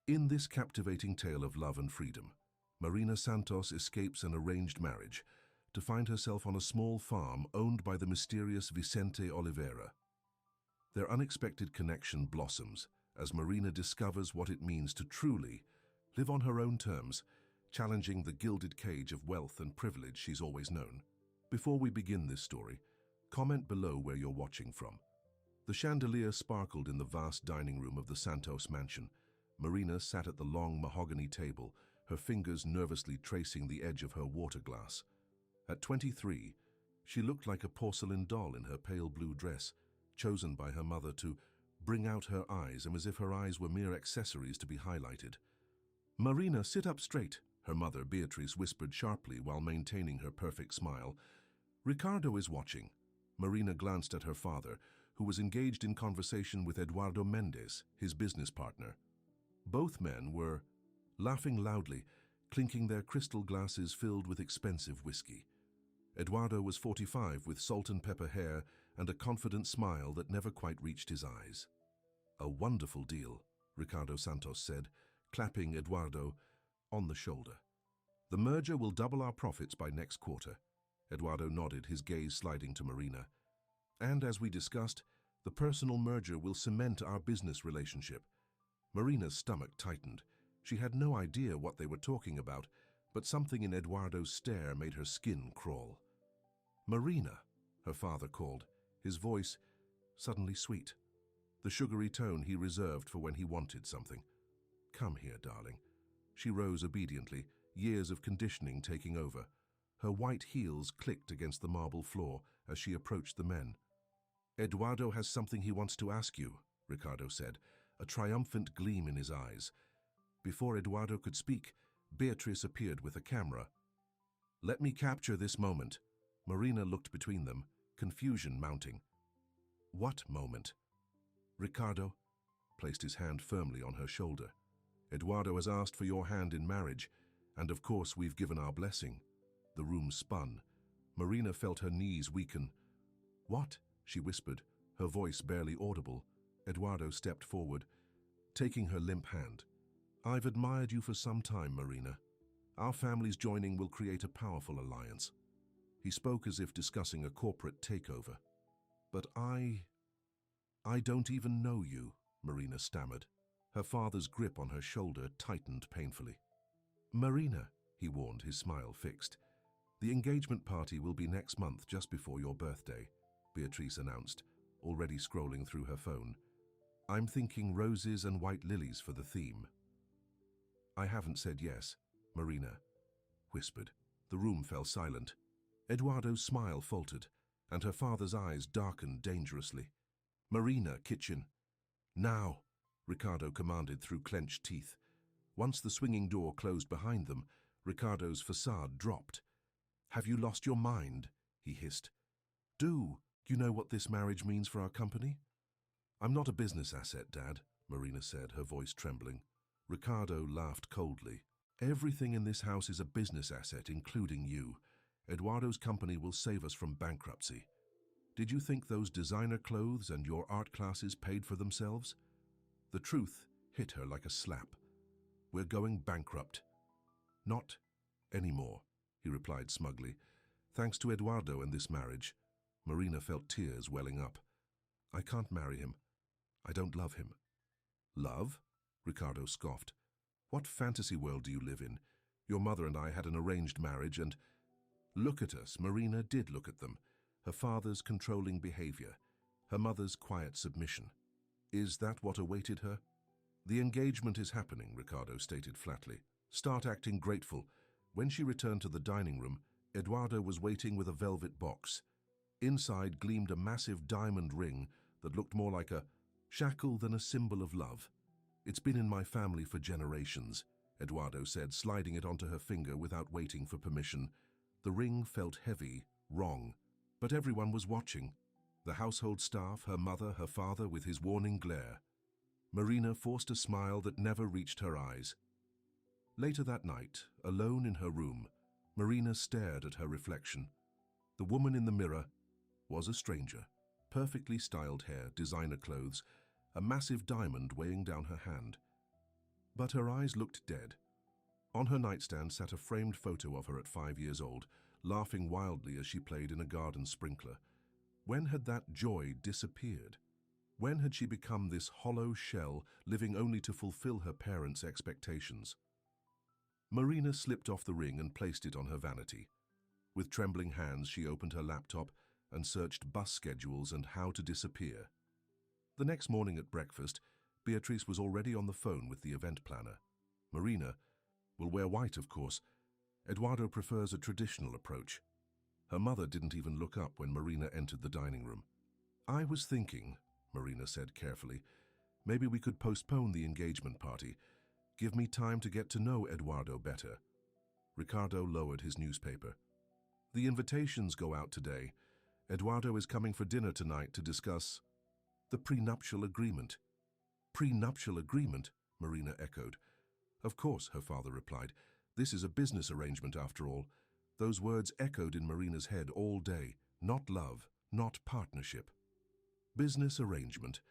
In this captivating tale of love and freedom, Marina Santos escapes an arranged marriage to find herself on a small farm owned by the mysterious Vicente Oliveira. Their unexpected connection blossoms as Marina discovers what it means to truly live on her own terms, challenging the gilded cage of wealth and privilege she's always known. Before we begin this story, comment below where you're watching from. The chandelier sparkled in the vast dining room of the Santos mansion. Marina sat at the long mahogany table, her fingers nervously tracing the edge of her water glass. At 23, she looked like a porcelain doll in her pale blue dress, chosen by her mother to bring out her eyes, and as if her eyes were mere accessories to be highlighted. "Marina, sit up straight," her mother, Beatrice, whispered sharply while maintaining her perfect smile. "Ricardo is watching." Marina glanced at her father, who was engaged in conversation with Eduardo Mendes, his business partner. Both men were laughing loudly, clinking their crystal glasses filled with expensive whiskey. Eduardo was 45 with salt and pepper hair and a confident smile that never quite reached his eyes. "A wonderful deal," Ricardo Santos said, clapping Eduardo on the shoulder. "The merger will double our profits by next quarter." Eduardo nodded, his gaze sliding to Marina. "And as we discussed, the personal merger will cement our business relationship." Marina's stomach tightened. She had no idea what they were talking about, but something in Eduardo's stare made her skin crawl. "Marina," her father called, his voice suddenly sweet, the sugary tone he reserved for when he wanted something. "Come here, darling." She rose obediently, years of conditioning taking over. Her white heels clicked against the marble floor as she approached the men. "Eduardo has something he wants to ask you," Ricardo said, a triumphant gleam in his eyes. Before Eduardo could speak, Beatrice appeared with a camera. "Let me capture this moment." Marina looked between them, confusion mounting. "What moment?" Ricardo placed his hand firmly on her shoulder. "Eduardo has asked for your hand in marriage, and of course we've given our blessing." The room spun. Marina felt her knees weaken. "What?" she whispered, her voice barely audible. Eduardo stepped forward, taking her limp hand. "I've admired you for some time, Marina. Our families joining will create a powerful alliance." He spoke as if discussing a corporate takeover. "But I don't even know you," Marina stammered. Her father's grip on her shoulder tightened painfully. "Marina," he warned, his smile fixed. "The engagement party will be next month, just before your birthday," Beatrice announced, already scrolling through her phone. "I'm thinking roses and white lilies for the theme." "I haven't said yes," Marina whispered. The room fell silent. Eduardo's smile faltered, and her father's eyes darkened dangerously. "Marina, kitchen." "Now," Ricardo commanded through clenched teeth. Once the swinging door closed behind them, Ricardo's facade dropped. "Have you lost your mind?" he hissed. "Do you know what this marriage means for our company?" "I'm not a business asset, Dad," Marina said, her voice trembling. Ricardo laughed coldly. "Everything in this house is a business asset, including you. Eduardo's company will save us from bankruptcy. Did you think those designer clothes and your art classes paid for themselves?" The truth hit her like a slap. "We're going bankrupt." "Not anymore," he replied smugly. "Thanks to Eduardo and this marriage." Marina felt tears welling up. "I can't marry him. I don't love him." "Love?" Ricardo scoffed. "What fantasy world do you live in? Your mother and I had an arranged marriage and—" "Look at us." Marina did look at them. Her father's controlling behavior, her mother's quiet submission. Is that what awaited her? "The engagement is happening," Ricardo stated flatly. "Start acting grateful." When she returned to the dining room, Eduardo was waiting with a velvet box. Inside gleamed a massive diamond ring that looked more like a shackle than a symbol of love. "It's been in my family for generations," Eduardo said, sliding it onto her finger without waiting for permission. The ring felt heavy, wrong, but everyone was watching. The household staff, her mother, her father, with his warning glare. Marina forced a smile that never reached her eyes. Later that night, alone in her room, Marina stared at her reflection. The woman in the mirror was a stranger. Perfectly styled hair, designer clothes, a massive diamond weighing down her hand. But her eyes looked dead. On her nightstand sat a framed photo of her at 5 years old, laughing wildly as she played in a garden sprinkler. When had that joy disappeared? When had she become this hollow shell, living only to fulfill her parents' expectations? Marina slipped off the ring and placed it on her vanity. With trembling hands, she opened her laptop and searched bus schedules and how to disappear. The next morning at breakfast, Beatrice was already on the phone with the event planner. Marina will wear white, of course. Eduardo prefers a traditional approach. Her mother didn't even look up when Marina entered the dining room. "I was thinking," Marina said carefully, "maybe we could postpone the engagement party. Give me time to get to know Eduardo better." Ricardo lowered his newspaper. "The invitations go out today. Eduardo is coming for dinner tonight to discuss the prenuptial agreement." "Prenuptial agreement?" Marina echoed. "Of course," her father replied. "This is a business arrangement after all." Those words echoed in Marina's head all day. Not love, not partnership. Business arrangement.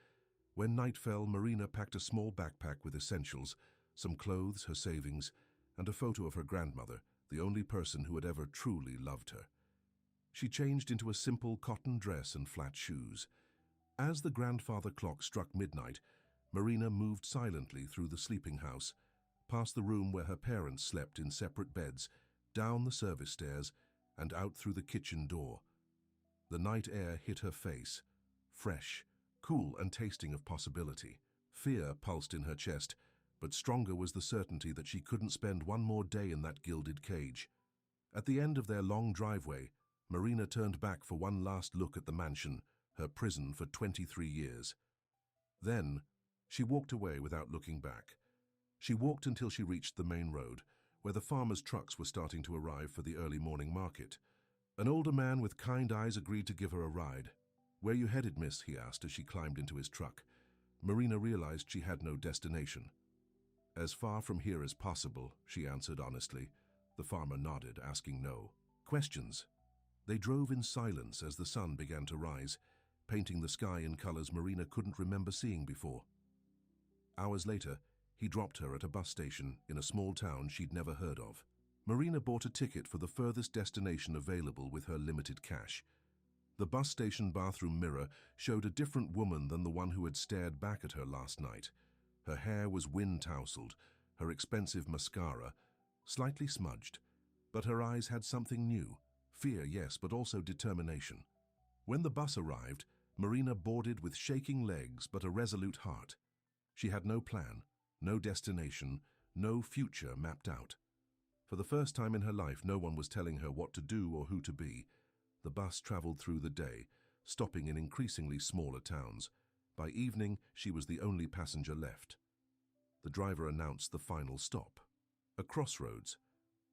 When night fell, Marina packed a small backpack with essentials, some clothes, her savings, and a photo of her grandmother, the only person who had ever truly loved her. She changed into a simple cotton dress and flat shoes. As the grandfather clock struck midnight, Marina moved silently through the sleeping house, past the room where her parents slept in separate beds, down the service stairs, and out through the kitchen door. The night air hit her face, fresh, cool, and tasting of possibility. Fear pulsed in her chest, but stronger was the certainty that she couldn't spend one more day in that gilded cage. At the end of their long driveway, Marina turned back for one last look at the mansion, her prison for 23 years. Then, she walked away without looking back. She walked until she reached the main road, where the farmers' trucks were starting to arrive for the early morning market. An older man with kind eyes agreed to give her a ride. "Where you headed, miss?" he asked as she climbed into his truck. Marina realized she had no destination. "As far from here as possible," she answered honestly. The farmer nodded, asking no questions. They drove in silence as the sun began to rise, painting the sky in colors Marina couldn't remember seeing before. Hours later, he dropped her at a bus station in a small town she'd never heard of. Marina bought a ticket for the furthest destination available with her limited cash. The bus station bathroom mirror showed a different woman than the one who had stared back at her last night. Her hair was wind-tousled, her expensive mascara slightly smudged, but her eyes had something new. Fear, yes, but also determination. When the bus arrived, Marina boarded with shaking legs but a resolute heart. She had no plan, no destination, no future mapped out. For the first time in her life, no one was telling her what to do or who to be. The bus traveled through the day, stopping in increasingly smaller towns. By evening, she was the only passenger left. The driver announced the final stop. A crossroads,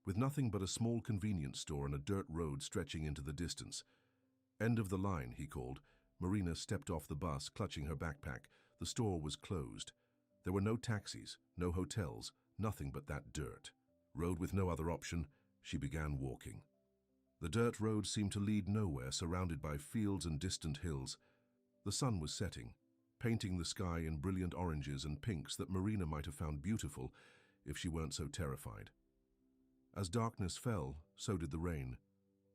with nothing but a small convenience store and a dirt road stretching into the distance. "End of the line," he called. Marina stepped off the bus, clutching her backpack. The store was closed. There were no taxis, no hotels, nothing but that dirt. Road with no other option, she began walking. The dirt road seemed to lead nowhere, surrounded by fields and distant hills. The sun was setting, painting the sky in brilliant oranges and pinks that Marina might have found beautiful if she weren't so terrified. As darkness fell, so did the rain.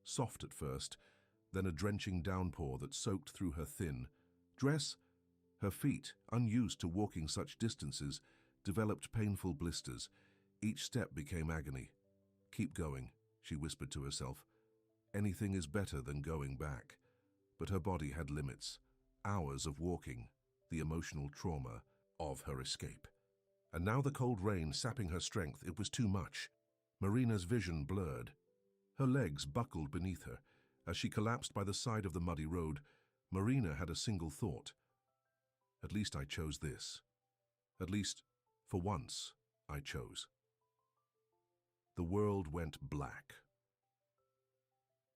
Soft at first, then a drenching downpour that soaked through her thin dress. Her feet, unused to walking such distances, developed painful blisters. Each step became agony. "Keep going," she whispered to herself. "Anything is better than going back." But her body had limits. Hours of walking, the emotional trauma of her escape. And now the cold rain sapping her strength, it was too much. Marina's vision blurred. Her legs buckled beneath her. As she collapsed by the side of the muddy road, Marina had a single thought. At least I chose this. At least, for once, I chose. The world went black.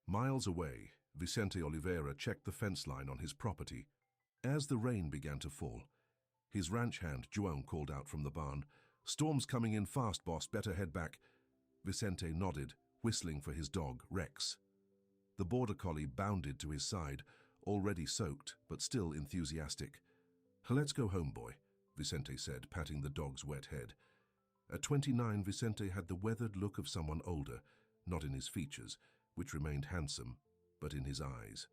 Miles away, Vicente Oliveira checked the fence line on his property. As the rain began to fall, his ranch hand, João, called out from the barn, "Storm's coming in fast, boss, better head back." Vicente nodded, whistling for his dog, Rex. The border collie bounded to his side, already soaked, but still enthusiastic. "Let's go home, boy," Vicente said, patting the dog's wet head. At 29, Vicente had the weathered look of someone older, not in his features, which remained handsome, but in his eyes.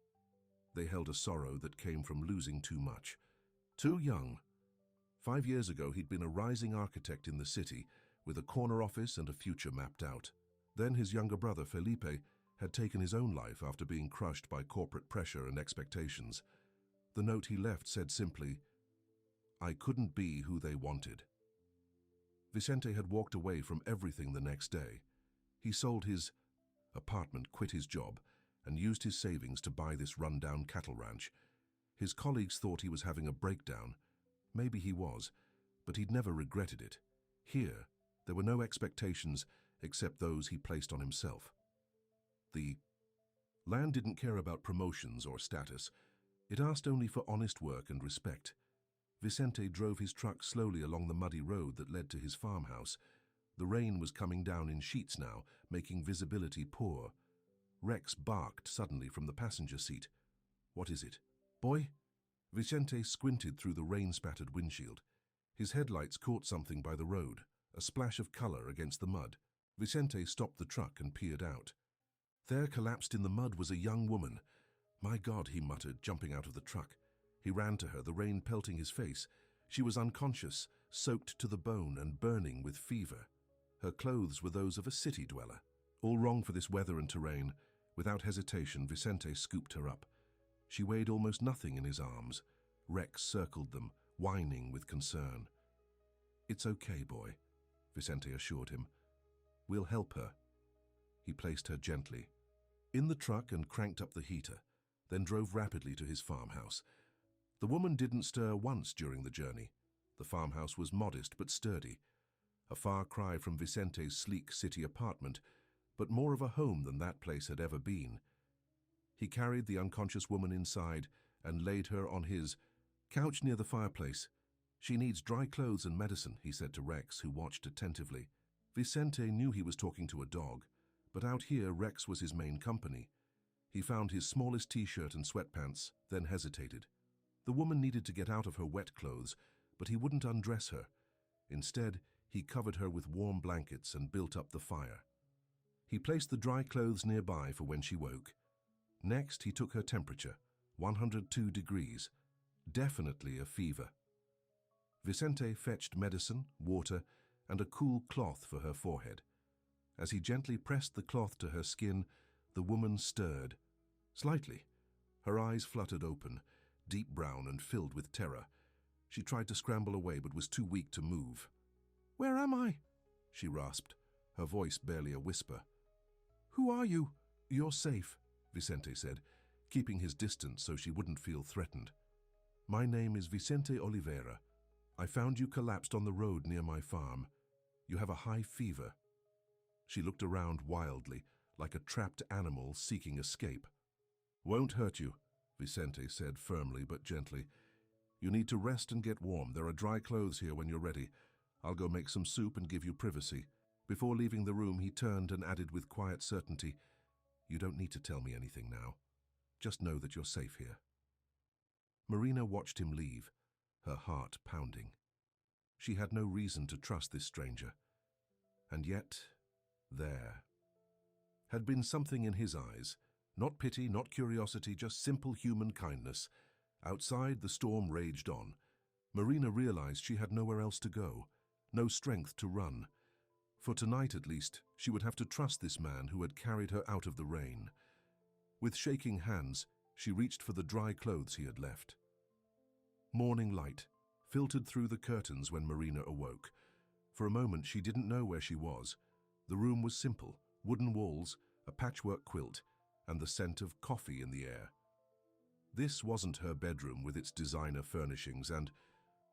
They held a sorrow that came from losing too much. Too young. 5 years ago, he'd been a rising architect in the city, with a corner office and a future mapped out. Then his younger brother, Felipe, had taken his own life after being crushed by corporate pressure and expectations. The note he left said simply, "I couldn't be who they wanted." Vicente had walked away from everything the next day. He sold his apartment, quit his job, and used his savings to buy this rundown cattle ranch. His colleagues thought he was having a breakdown. Maybe he was, but he'd never regretted it. Here, there were no expectations except those he placed on himself. The land didn't care about promotions or status. It asked only for honest work and respect. Vicente drove his truck slowly along the muddy road that led to his farmhouse. The rain was coming down in sheets now, making visibility poor. Rex barked suddenly from the passenger seat. "What is it, boy?" Vicente squinted through the rain-spattered windshield. His headlights caught something by the road, a splash of color against the mud. Vicente stopped the truck and peered out. There, collapsed in the mud, was a young woman. "My God," he muttered, jumping out of the truck. He ran to her, the rain pelting his face. She was unconscious, soaked to the bone and burning with fever. Her clothes were those of a city dweller. All wrong for this weather and terrain. Without hesitation, Vicente scooped her up. She weighed almost nothing in his arms. Rex circled them, whining with concern. "It's okay, boy," Vicente assured him. "We'll help her." He placed her gently in the truck and cranked up the heater, then drove rapidly to his farmhouse. The woman didn't stir once during the journey. The farmhouse was modest but sturdy, a far cry from Vicente's sleek city apartment, but more of a home than that place had ever been. He carried the unconscious woman inside and laid her on his couch near the fireplace. "She needs dry clothes and medicine," he said to Rex, who watched attentively. Vicente knew he was talking to a dog, but out here Rex was his main company. He found his smallest t-shirt and sweatpants, then hesitated. The woman needed to get out of her wet clothes, but he wouldn't undress her. Instead, he covered her with warm blankets and built up the fire. He placed the dry clothes nearby for when she woke. Next, he took her temperature, 102 degrees, definitely a fever. Vicente fetched medicine, water, and a cool cloth for her forehead. As he gently pressed the cloth to her skin, the woman stirred. Slightly. Her eyes fluttered open, deep brown and filled with terror. She tried to scramble away but was too weak to move. "Where am I?" she rasped, her voice barely a whisper. "Who are you?" "You're safe," Vicente said, keeping his distance so she wouldn't feel threatened. "My name is Vicente Oliveira. I found you collapsed on the road near my farm. You have a high fever." She looked around wildly, like a trapped animal seeking escape. "Won't hurt you," Vicente said firmly but gently. "You need to rest and get warm. There are dry clothes here when you're ready. I'll go make some soup and give you privacy." Before leaving the room, he turned and added with quiet certainty, "You don't need to tell me anything now. Just know that you're safe here." Marina watched him leave, her heart pounding. She had no reason to trust this stranger. And yet, there had been something in his eyes. Not pity, not curiosity, just simple human kindness. Outside, the storm raged on. Marina realized she had nowhere else to go, no strength to run. For tonight, at least, she would have to trust this man who had carried her out of the rain. With shaking hands, she reached for the dry clothes he had left. Morning light filtered through the curtains when Marina awoke. For a moment, she didn't know where she was. The room was simple, wooden walls, a patchwork quilt, and the scent of coffee in the air. This wasn't her bedroom with its designer furnishings and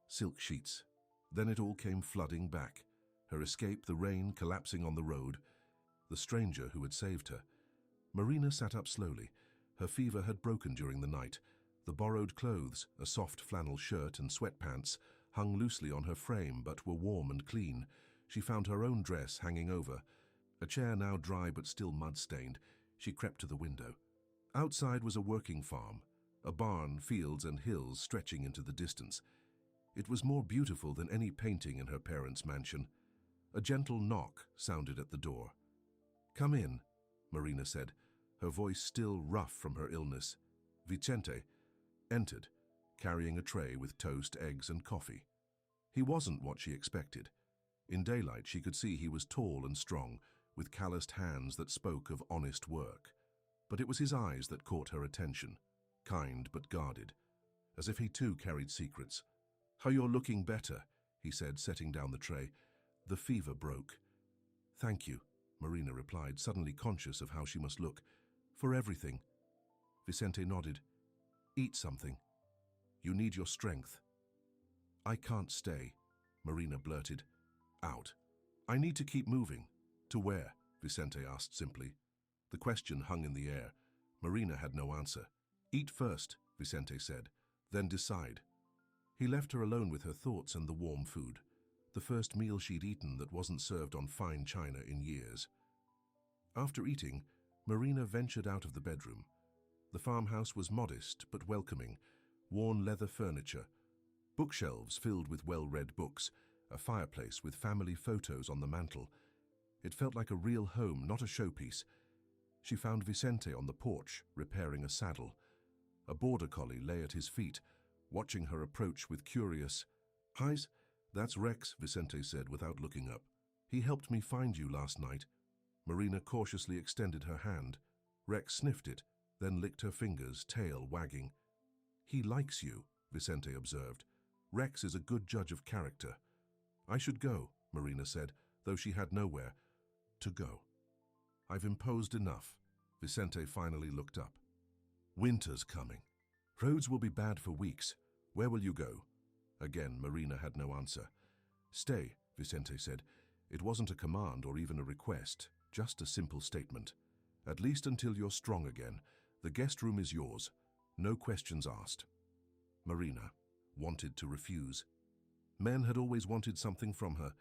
silk sheets. Then it all came flooding back. Her escape, the rain collapsing on the road, the stranger who had saved her. Marina sat up slowly. Her fever had broken during the night. The borrowed clothes, a soft flannel shirt and sweatpants, hung loosely on her frame but were warm and clean. She found her own dress hanging over. A chair now dry but still mud-stained. She crept to the window. Outside was a working farm, a barn, fields and hills stretching into the distance. It was more beautiful than any painting in her parents' mansion. A gentle knock sounded at the door. "Come in," Marina said, her voice still rough from her illness. Vicente entered, carrying a tray with toast, eggs, and coffee. He wasn't what she expected. In daylight, she could see he was tall and strong, with calloused hands that spoke of honest work. But it was his eyes that caught her attention, kind but guarded, as if he too carried secrets. "How you're looking better," he said, setting down the tray. "The fever broke." "Thank you," Marina replied, suddenly conscious of how she must look. "For everything." Vicente nodded. "Eat something. You need your strength." "I can't stay," Marina blurted out. "I need to keep moving." "To where?" Vicente asked simply. The question hung in the air. Marina had no answer. "Eat first," Vicente said, "then decide." He left her alone with her thoughts and the warm food, the first meal she'd eaten that wasn't served on fine china in years. After eating, Marina ventured out of the bedroom. The farmhouse was modest but welcoming, worn leather furniture, bookshelves filled with well-read books, a fireplace with family photos on the mantel. It felt like a real home, not a showpiece. She found Vicente on the porch, repairing a saddle. A border collie lay at his feet, watching her approach with curious eyes. "That's Rex," Vicente said without looking up. "He helped me find you last night." Marina cautiously extended her hand. Rex sniffed it, then licked her fingers, tail wagging. "He likes you," Vicente observed. "Rex is a good judge of character." "I should go," Marina said, though she had nowhere to go. "I've imposed enough." Vicente finally looked up. "Winter's coming. Roads will be bad for weeks. Where will you go?" Again, Marina had no answer. "Stay," Vicente said. It wasn't a command or even a request, just a simple statement. "At least until you're strong again. The guest room is yours. No questions asked." Marina wanted to refuse. Men had always wanted something from her.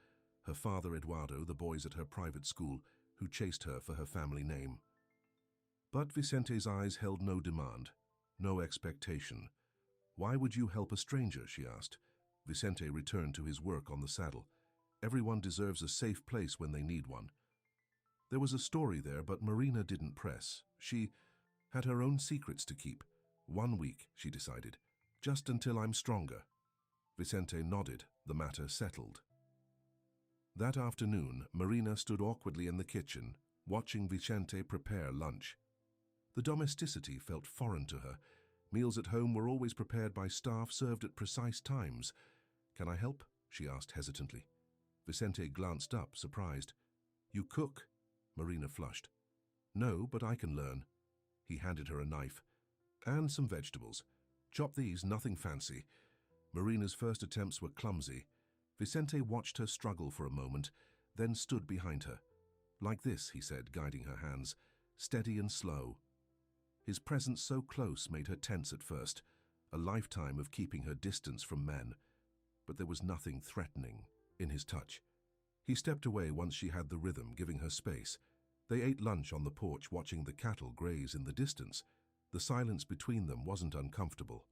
Her father, Eduardo, the boys at her private school, who chased her for her family name. But Vicente's eyes held no demand, no expectation. "Why would you help a stranger?" she asked. Vicente returned to his work on the saddle. "Everyone deserves a safe place when they need one." There was a story there, but Marina didn't press. She had her own secrets to keep. 1 week, she decided. "Just until I'm stronger." Vicente nodded, the matter settled. That afternoon, Marina stood awkwardly in the kitchen, watching Vicente prepare lunch. The domesticity felt foreign to her. Meals at home were always prepared by staff, served at precise times. "Can I help?" she asked hesitantly. Vicente glanced up, surprised. "You cook?" Marina flushed. "No, but I can learn." He handed her a knife. "And some vegetables. Chop these, nothing fancy." Marina's first attempts were clumsy. Vicente watched her struggle for a moment, then stood behind her. "Like this," he said, guiding her hands, "steady and slow." His presence so close made her tense at first, a lifetime of keeping her distance from men. But there was nothing threatening in his touch. He stepped away once she had the rhythm, giving her space. They ate lunch on the porch, watching the cattle graze in the distance. The silence between them wasn't uncomfortable.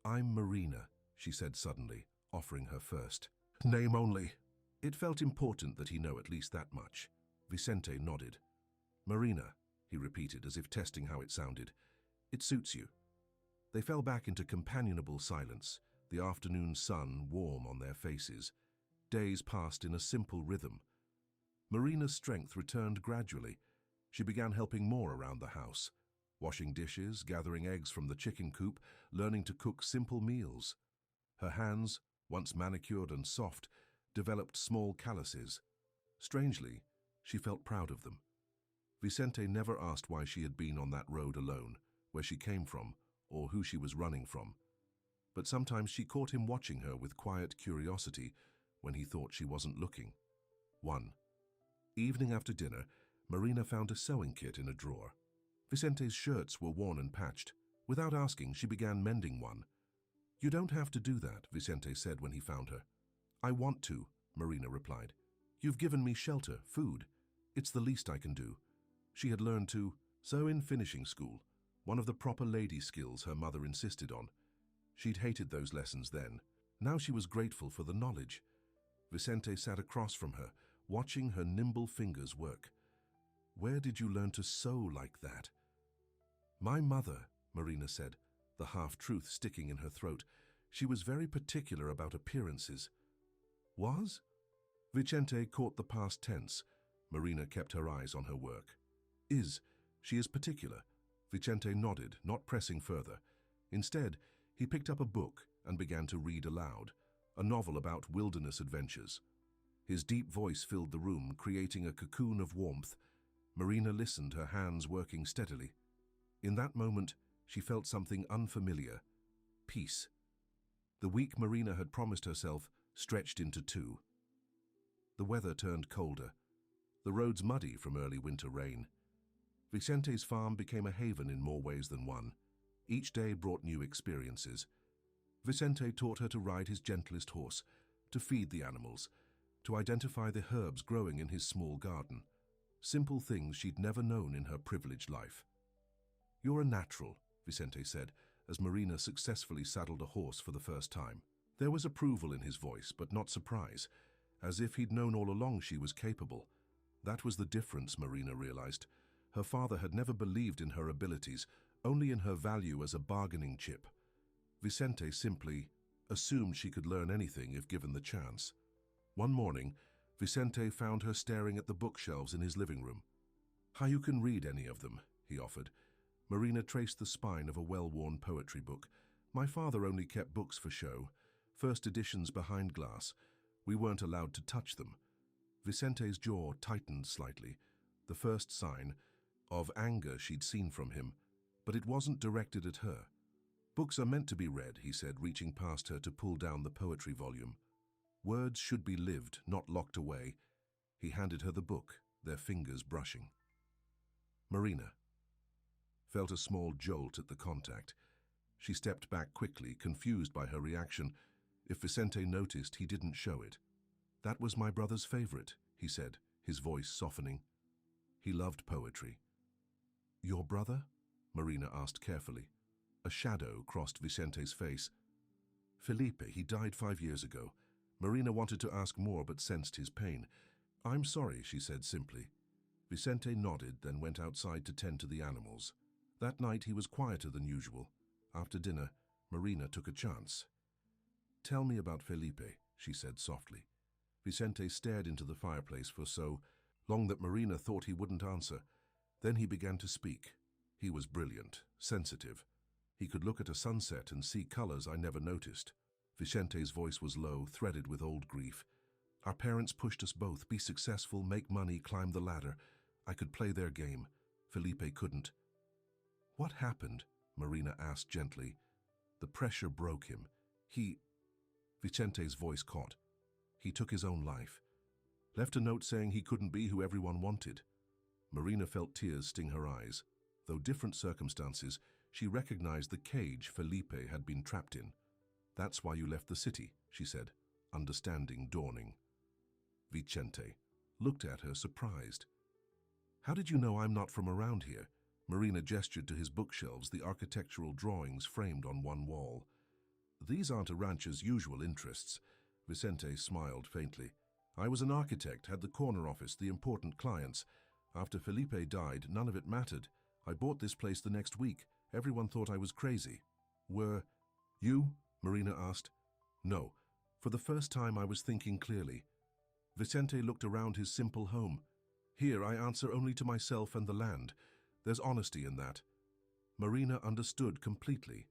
"I'm Marina," she said suddenly, offering her first name only. It felt important that he know at least that much. Vicente nodded. "Marina," he repeated, as if testing how it sounded. "It suits you." They fell back into companionable silence, the afternoon sun warm on their faces. Days passed in a simple rhythm. Marina's strength returned gradually. She began helping more around the house, washing dishes, gathering eggs from the chicken coop, learning to cook simple meals. Her hands, once manicured and soft, developed small calluses. Strangely, she felt proud of them. Vicente never asked why she had been on that road alone, where she came from, or who she was running from. But sometimes she caught him watching her with quiet curiosity when he thought she wasn't looking. One evening after dinner, Marina found a sewing kit in a drawer. Vicente's shirts were worn and patched. Without asking, she began mending one. "You don't have to do that," Vicente said when he found her. "I want to," Marina replied. "You've given me shelter, food. It's the least I can do." She had learned to sew in finishing school, one of the proper lady skills her mother insisted on. She'd hated those lessons then. Now she was grateful for the knowledge. Vicente sat across from her, watching her nimble fingers work. "Where did you learn to sew like that?" "My mother," Marina said, the half-truth sticking in her throat. "She was very particular about appearances." "Was?" Vicente caught the past tense. Marina kept her eyes on her work. She is particular." Vicente nodded, not pressing further. Instead, he picked up a book and began to read aloud, a novel about wilderness adventures. His deep voice filled the room, creating a cocoon of warmth. Marina listened, her hands working steadily. In that moment, she felt something unfamiliar: peace. The week Marina had promised herself stretched into 2. The weather turned colder, the roads muddy from early winter rain. Vicente's farm became a haven in more ways than one. Each day brought new experiences. Vicente taught her to ride his gentlest horse, to feed the animals, to identify the herbs growing in his small garden. Simple things she'd never known in her privileged life. "You're a natural," Vicente said, as Marina successfully saddled a horse for the first time. There was approval in his voice, but not surprise, as if he'd known all along she was capable. That was the difference, Marina realized. Her father had never believed in her abilities, only in her value as a bargaining chip. Vicente simply assumed she could learn anything if given the chance. One morning, Vicente found her staring at the bookshelves in his living room. "You can read any of them," he offered. Marina traced the spine of a well-worn poetry book. "My father only kept books for show, first editions behind glass. We weren't allowed to touch them." Vicente's jaw tightened slightly, the first sign of anger she'd seen from him, but it wasn't directed at her. "Books are meant to be read," he said, reaching past her to pull down the poetry volume. "Words should be lived, not locked away." He handed her the book, their fingers brushing. Marina felt a small jolt at the contact. She stepped back quickly, confused by her reaction. If Vicente noticed, he didn't show it. "That was my brother's favorite," he said, his voice softening. "He loved poetry." "Your brother?" Marina asked carefully. A shadow crossed Vicente's face. "Felipe, he died 5 years ago." Marina wanted to ask more but sensed his pain. "I'm sorry," she said simply. Vicente nodded, then went outside to tend to the animals. That night he was quieter than usual. After dinner, Marina took a chance. "Tell me about Felipe," she said softly. Vicente stared into the fireplace for so long that Marina thought he wouldn't answer. Then he began to speak. He was brilliant, sensitive. He could look at a sunset and see colors I never noticed. Vicente's voice was low, threaded with old grief. "Our parents pushed us both, be successful, make money, climb the ladder. I could play their game. Felipe couldn't." "What happened?" Marina asked gently. The pressure broke him. Vicente's voice caught. "He took his own life. Left a note saying he couldn't be who everyone wanted." Marina felt tears sting her eyes. Though different circumstances, she recognized the cage Felipe had been trapped in. "That's why you left the city," she said, understanding dawning. Vicente looked at her, surprised. "How did you know I'm not from around here?" Marina gestured to his bookshelves, the architectural drawings framed on one wall. "These aren't a rancher's usual interests." Vicente smiled faintly. "I was an architect, had the corner office, the important clients. After Felipe died, none of it mattered. I bought this place the next week. Everyone thought I was crazy." "Were you?" Marina asked. "No. For the first time I was thinking clearly." Vicente looked around his simple home. "Here I answer only to myself and the land. There's honesty in that." Marina understood completely.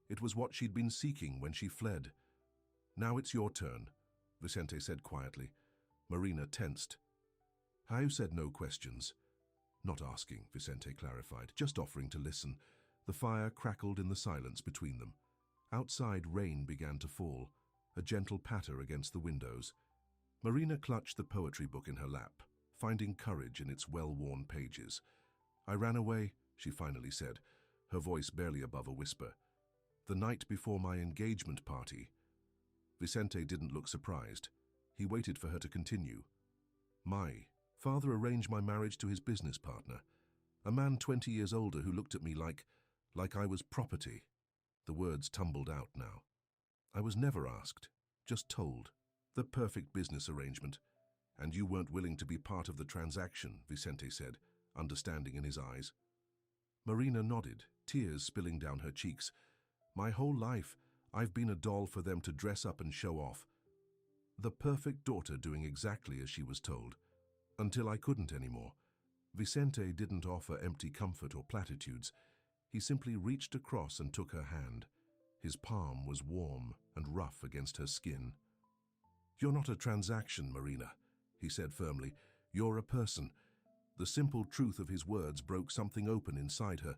It was what she'd been seeking when she fled. "Now it's your turn," Vicente said quietly. Marina tensed. "I said no questions." "Not asking," Vicente clarified, "just offering to listen." The fire crackled in the silence between them. Outside, rain began to fall, a gentle patter against the windows. Marina clutched the poetry book in her lap, finding courage in its well-worn pages. "I ran away," she finally said, her voice barely above a whisper. "The night before my engagement party." Vicente didn't look surprised. He waited for her to continue. "My father arranged my marriage to his business partner, a man 20 years older who looked at me like I was property." The words tumbled out now. "I was never asked, just told. The perfect business arrangement. And you weren't willing to be part of the transaction, Vicente said, understanding in his eyes. Marina nodded, tears spilling down her cheeks. My whole life, I've been a doll for them to dress up and show off. The perfect daughter doing exactly as she was told. Until I couldn't anymore. Vicente didn't offer empty comfort or platitudes. He simply reached across and took her hand. His palm was warm and rough against her skin. You're not a transaction, Marina, he said firmly. You're a person. The simple truth of his words broke something open inside her.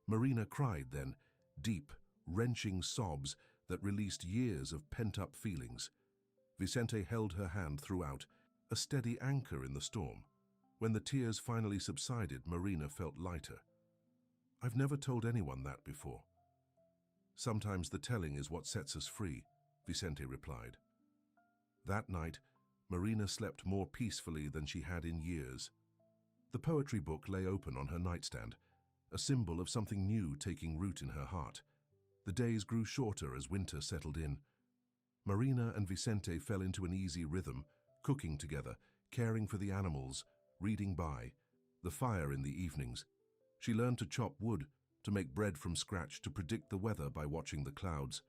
Marina cried then, deep, wrenching sobs that released years of pent-up feelings. Vicente held her hand throughout, a steady anchor in the storm. When the tears finally subsided, Marina felt lighter. I've never told anyone that before. Sometimes the telling is what sets us free, Vicente replied. That night, Marina slept more peacefully than she had in years. The poetry book lay open on her nightstand, a symbol of something new taking root in her heart. The days grew shorter as winter settled in. Marina and Vicente fell into an easy rhythm, cooking together, caring for the animals, reading by, the fire in the evenings. She learned to chop wood, to make bread from scratch, to predict the weather by watching the clouds.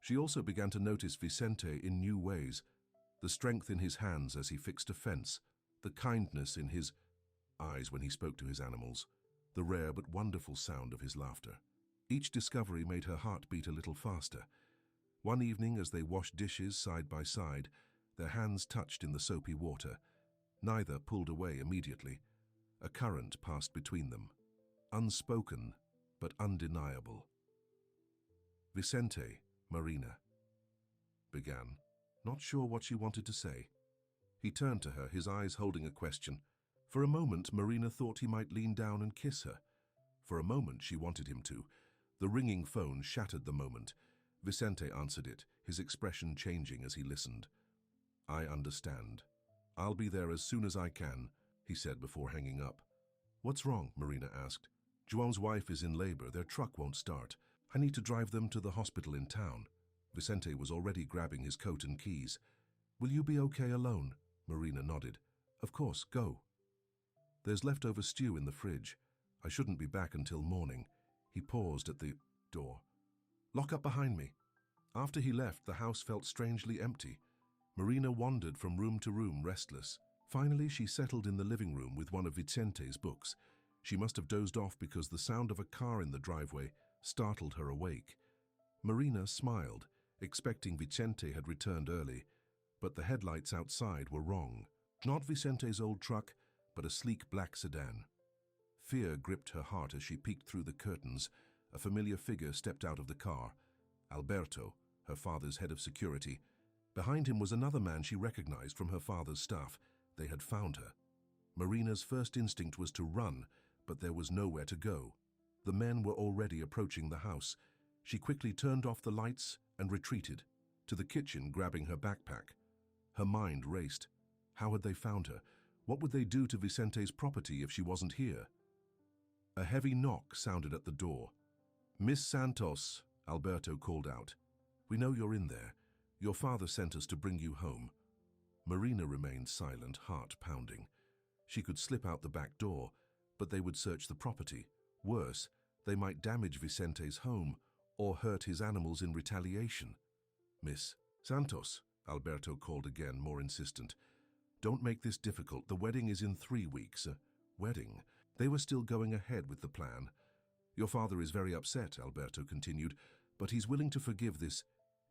She also began to notice Vicente in new ways, the strength in his hands as he fixed a fence, the kindness in his eyes when he spoke to his animals, the rare but wonderful sound of his laughter. Each discovery made her heart beat a little faster. One evening, as they washed dishes side by side, their hands touched in the soapy water. Neither pulled away immediately. A current passed between them, unspoken but undeniable. Vicente, Marina began, not sure what she wanted to say. He turned to her, his eyes holding a question. For a moment, Marina thought he might lean down and kiss her. For a moment, she wanted him to. The ringing phone shattered the moment. Vicente answered it, his expression changing as he listened. I understand. I'll be there as soon as I can, he said before hanging up. What's wrong? Marina asked. João's wife is in labor. Their truck won't start. I need to drive them to the hospital in town. Vicente was already grabbing his coat and keys. Will you be okay alone? Marina nodded. Of course, go. There's leftover stew in the fridge. I shouldn't be back until morning. He paused at the door. Lock up behind me. After he left, the house felt strangely empty. Marina wandered from room to room, restless. Finally, she settled in the living room with one of Vicente's books. She must have dozed off because the sound of a car in the driveway startled her awake. Marina smiled, expecting Vicente had returned early, but the headlights outside were wrong. Not Vicente's old truck, but a sleek black sedan. Fear gripped her heart as she peeked through the curtains. A familiar figure stepped out of the car. Alberto, her father's head of security. Behind him was another man she recognized from her father's staff. They had found her. Marina's first instinct was to run, but there was nowhere to go. The men were already approaching the house. She quickly turned off the lights and retreated, to the kitchen grabbing her backpack. Her mind raced. How had they found her? What would they do to Vicente's property if she wasn't here? A heavy knock sounded at the door. Miss Santos, Alberto called out. We know you're in there. Your father sent us to bring you home. Marina remained silent, heart pounding. She could slip out the back door, but they would search the property. Worse, they might damage Vicente's home or hurt his animals in retaliation. Miss Santos, Alberto called again, more insistent. Don't make this difficult. The wedding is in 3 weeks. Wedding? They were still going ahead with the plan. Your father is very upset, Alberto continued, but he's willing to forgive this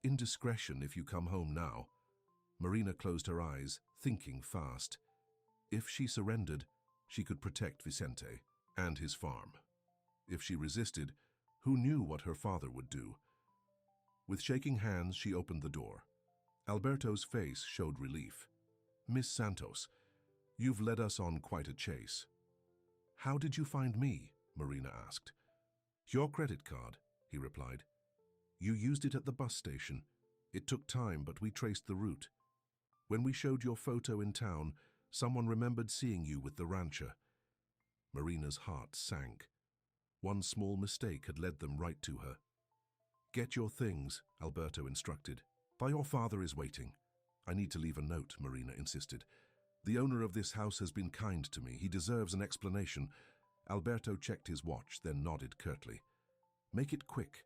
indiscretion if you come home now. Marina closed her eyes, thinking fast. If she surrendered, she could protect Vicente and his farm. If she resisted, who knew what her father would do? With shaking hands, she opened the door. Alberto's face showed relief. Miss Santos, you've led us on quite a chase. How did you find me? Marina asked. Your credit card, he replied. You used it at the bus station. It took time, but we traced the route. When we showed your photo in town, someone remembered seeing you with the rancher. Marina's heart sank. One small mistake had led them right to her. Get your things, Alberto instructed. Your father is waiting. I need to leave a note, Marina insisted. The owner of this house has been kind to me. He deserves an explanation. Alberto checked his watch, then nodded curtly. Make it quick.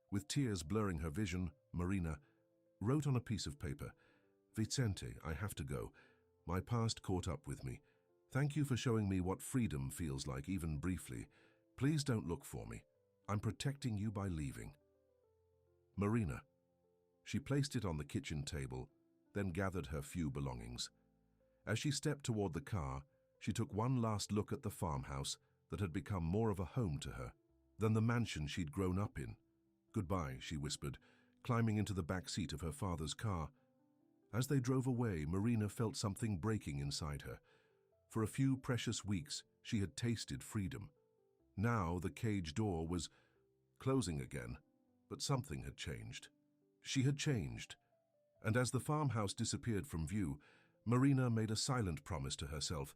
With tears blurring her vision, Marina wrote on a piece of paper, Vicente, I have to go. My past caught up with me. Thank you for showing me what freedom feels like, even briefly. Please don't look for me. I'm protecting you by leaving. Marina. She placed it on the kitchen table, then gathered her few belongings. As she stepped toward the car, she took one last look at the farmhouse that had become more of a home to her than the mansion she'd grown up in. Goodbye, she whispered, climbing into the back seat of her father's car. As they drove away, Marina felt something breaking inside her. For a few precious weeks, she had tasted freedom. Now the cage door was closing again, but something had changed. She had changed, and as the farmhouse disappeared from view, Marina made a silent promise to herself.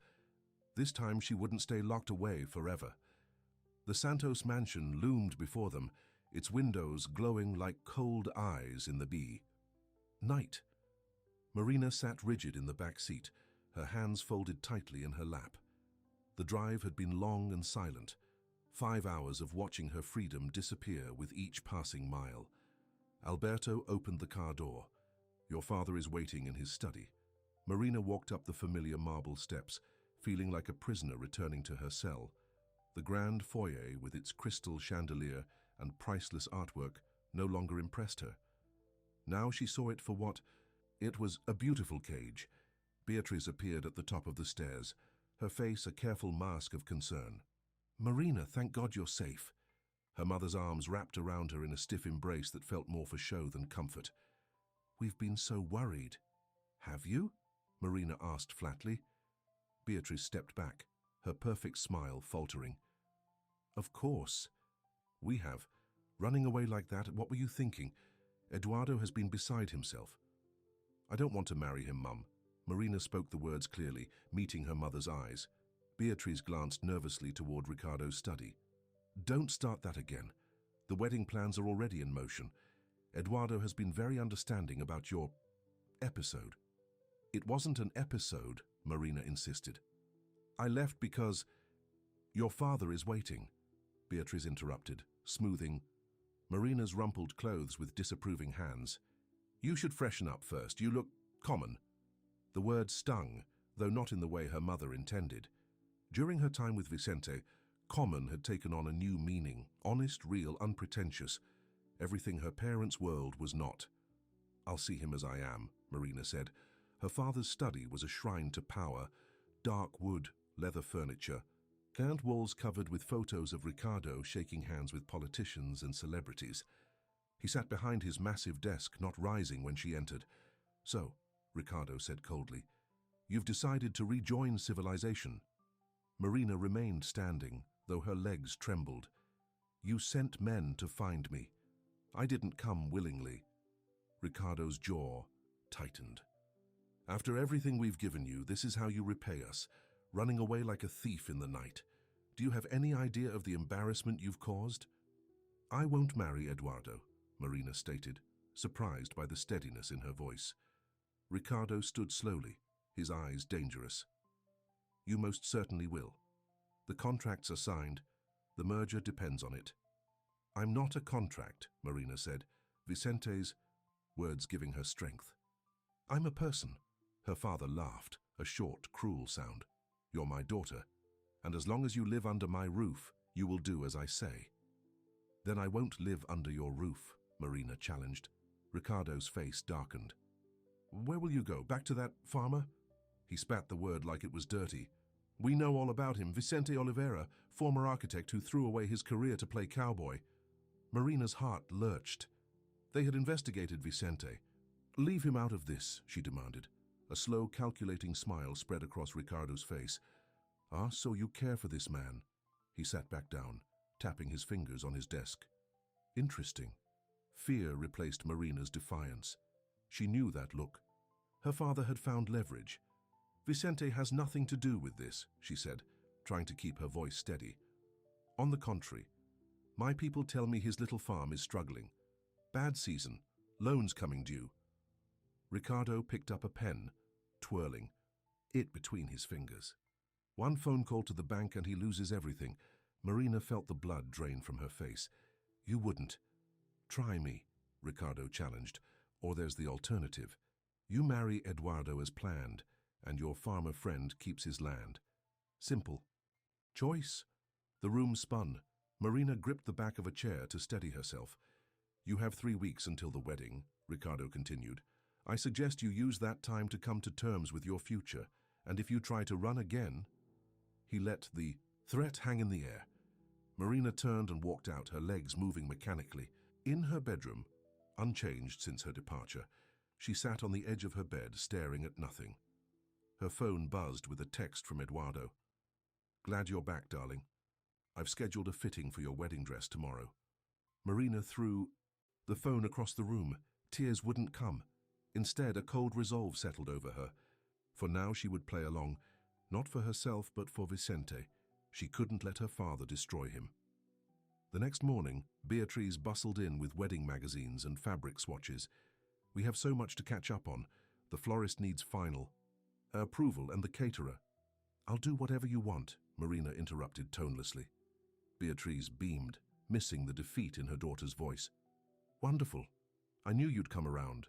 This time she wouldn't stay locked away forever. The Santos mansion loomed before them, its windows glowing like cold eyes in the night. Marina sat rigid in the back seat, her hands folded tightly in her lap. The drive had been long and silent, 5 hours of watching her freedom disappear with each passing mile. Alberto opened the car door. Your father is waiting in his study. Marina walked up the familiar marble steps, feeling like a prisoner returning to her cell. The grand foyer with its crystal chandelier and priceless artwork no longer impressed her. Now she saw it for what it was, a beautiful cage. Beatriz appeared at the top of the stairs, her face a careful mask of concern. Marina, thank God you're safe. Her mother's arms wrapped around her in a stiff embrace that felt more for show than comfort. We've been so worried. Have you? Marina asked flatly. Beatriz stepped back, her perfect smile faltering. Of course. We have. Running away like that, what were you thinking? Eduardo has been beside himself. I don't want to marry him, Mum. Marina spoke the words clearly, meeting her mother's eyes. Beatriz glanced nervously toward Ricardo's study. Don't start that again. The wedding plans are already in motion. Eduardo has been very understanding about your episode. It wasn't an episode, Marina insisted. I left because your father is waiting, Beatriz interrupted, smoothing Marina's rumpled clothes with disapproving hands. You should freshen up first. You look common. The word stung, though not in the way her mother intended. During her time with Vicente, common had taken on a new meaning, honest, real, unpretentious. Everything her parents' world was not. I'll see him as I am, Marina said. Her father's study was a shrine to power, dark wood, leather furniture, gaunt walls covered with photos of Ricardo shaking hands with politicians and celebrities. He sat behind his massive desk, not rising when she entered. So, Ricardo said coldly, you've decided to rejoin civilization. Marina remained standing, though her legs trembled. You sent men to find me. I didn't come willingly. Ricardo's jaw tightened. After everything we've given you, this is how you repay us, running away like a thief in the night. Do you have any idea of the embarrassment you've caused? I won't marry Eduardo, Marina stated, surprised by the steadiness in her voice. Ricardo stood slowly, his eyes dangerous. You most certainly will. The contracts are signed. The merger depends on it. I'm not a contract, Marina said, Vicente's words giving her strength. I'm a person. Her father laughed, a short, cruel sound. You're my daughter, and as long as you live under my roof, you will do as I say. Then I won't live under your roof, Marina challenged. Ricardo's face darkened. Where will you go? Back to that farmer? He spat the word like it was dirty. We know all about him, Vicente Oliveira, former architect who threw away his career to play cowboy. Marina's heart lurched. They had investigated Vicente. Leave him out of this, she demanded. A slow, calculating smile spread across Ricardo's face. Ah, so you care for this man. He sat back down, tapping his fingers on his desk. Interesting. Fear replaced Marina's defiance. She knew that look. Her father had found leverage. Vicente has nothing to do with this, she said, trying to keep her voice steady. On the contrary, my people tell me his little farm is struggling. Bad season, loans coming due. Ricardo picked up a pen, twirling. it between his fingers. One phone call to the bank and he loses everything. Marina felt the blood drain from her face. You wouldn't. Try me, Ricardo challenged, or there's the alternative. You marry Eduardo as planned, and your farmer friend keeps his land. Simple. Choice? The room spun. Marina gripped the back of a chair to steady herself. You have 3 weeks until the wedding, Ricardo continued. I suggest you use that time to come to terms with your future, and if you try to run again... He let the threat hang in the air. Marina turned and walked out, her legs moving mechanically. In her bedroom, unchanged since her departure, she sat on the edge of her bed, staring at nothing. Her phone buzzed with a text from Eduardo. Glad you're back, darling. I've scheduled a fitting for your wedding dress tomorrow. Marina threw the phone across the room. Tears wouldn't come. Instead, a cold resolve settled over her. For now she would play along, not for herself but for Vicente. She couldn't let her father destroy him. The next morning, Beatriz bustled in with wedding magazines and fabric swatches. We have so much to catch up on. The florist needs final approval and the caterer. I'll do whatever you want, Marina interrupted tonelessly. Beatriz beamed, missing the defeat in her daughter's voice. Wonderful. I knew you'd come around.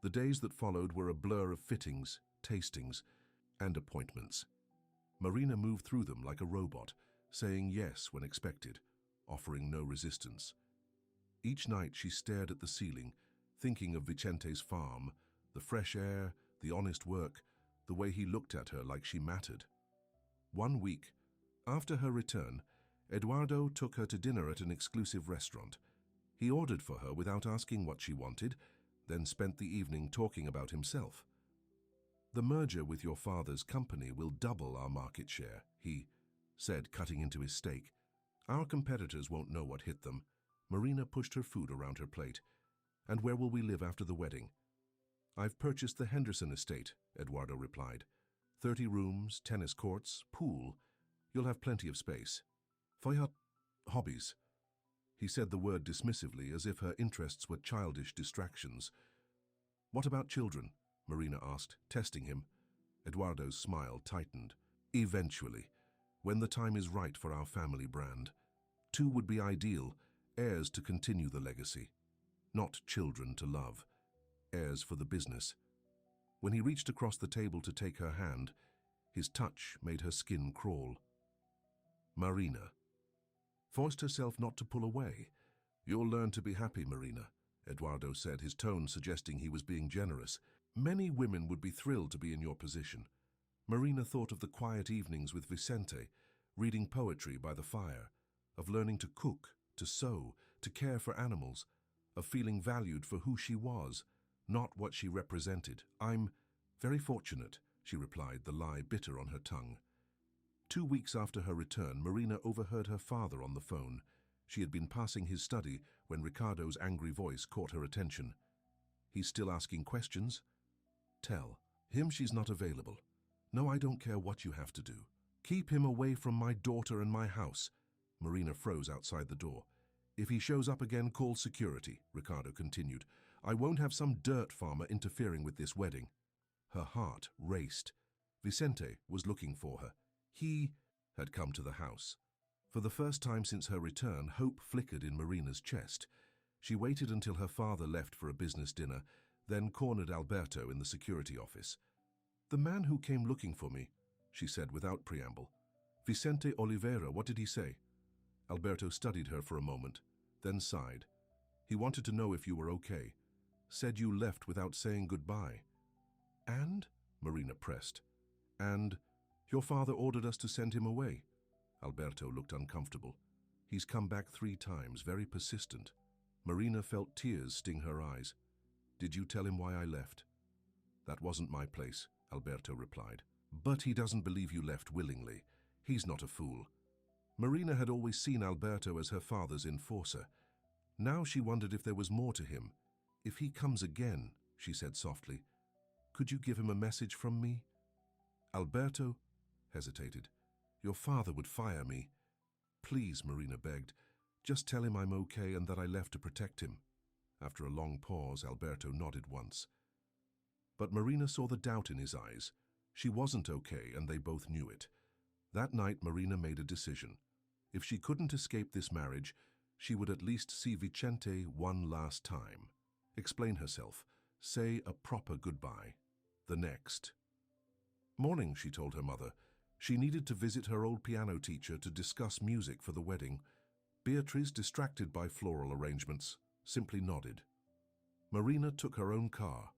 The days that followed were a blur of fittings, tastings, and appointments. Marina moved through them like a robot, saying yes when expected, offering no resistance. Each night she stared at the ceiling, thinking of Vicente's farm, the fresh air, the honest work, the way he looked at her like she mattered. 1 week after her return, Eduardo took her to dinner at an exclusive restaurant. He ordered for her without asking what she wanted, then spent the evening talking about himself. The merger with your father's company will double our market share, he said, cutting into his steak. Our competitors won't know what hit them. Marina pushed her food around her plate. And where will we live after the wedding? I've purchased the Henderson estate, Eduardo replied. 30 rooms, tennis courts, pool. You'll have plenty of space. For your hobbies. He said the word dismissively, as if her interests were childish distractions. What about children? Marina asked, testing him. Eduardo's smile tightened. Eventually, when the time is right for our family brand. 2 would be ideal, heirs to continue the legacy. Not children to love, heirs for the business. When he reached across the table to take her hand, his touch made her skin crawl. Marina forced herself not to pull away. You'll learn to be happy, Marina, Eduardo said, his tone suggesting he was being generous. Many women would be thrilled to be in your position. Marina thought of the quiet evenings with Vicente, reading poetry by the fire, of learning to cook, to sew, to care for animals, of feeling valued for who she was, not what she represented. I'm very fortunate, she replied, the lie bitter on her tongue. 2 weeks after her return, Marina overheard her father on the phone. She had been passing his study when Ricardo's angry voice caught her attention. He's still asking questions? Tell him she's not available. No, I don't care what you have to do. Keep him away from my daughter and my house. Marina froze outside the door. If he shows up again, call security, Ricardo continued. I won't have some dirt farmer interfering with this wedding. Her heart raced. Vicente was looking for her. He had come to the house. For the first time since her return, hope flickered in Marina's chest. She waited until her father left for a business dinner, then cornered Alberto in the security office. The man who came looking for me, she said without preamble. Vicente Oliveira, what did he say? Alberto studied her for a moment, then sighed. He wanted to know if you were okay. Said you left without saying goodbye. And? Marina pressed. And your father ordered us to send him away. Alberto looked uncomfortable. He's come back 3 times, very persistent. Marina felt tears sting her eyes. Did you tell him why I left? That wasn't my place, Alberto replied. But he doesn't believe you left willingly. He's not a fool. Marina had always seen Alberto as her father's enforcer. Now she wondered if there was more to him. If he comes again, she said softly, could you give him a message from me? Alberto hesitated. Your father would fire me. Please, Marina begged. Just tell him I'm okay and that I left to protect him. After a long pause, Alberto nodded once. But Marina saw the doubt in his eyes. She wasn't okay, and they both knew it. That night, Marina made a decision. If she couldn't escape this marriage, she would at least see Vicente one last time. Explain herself. Say a proper goodbye. The next morning, she told her mother, she needed to visit her old piano teacher to discuss music for the wedding. Beatriz, distracted by floral arrangements, simply nodded. Marina took her own car,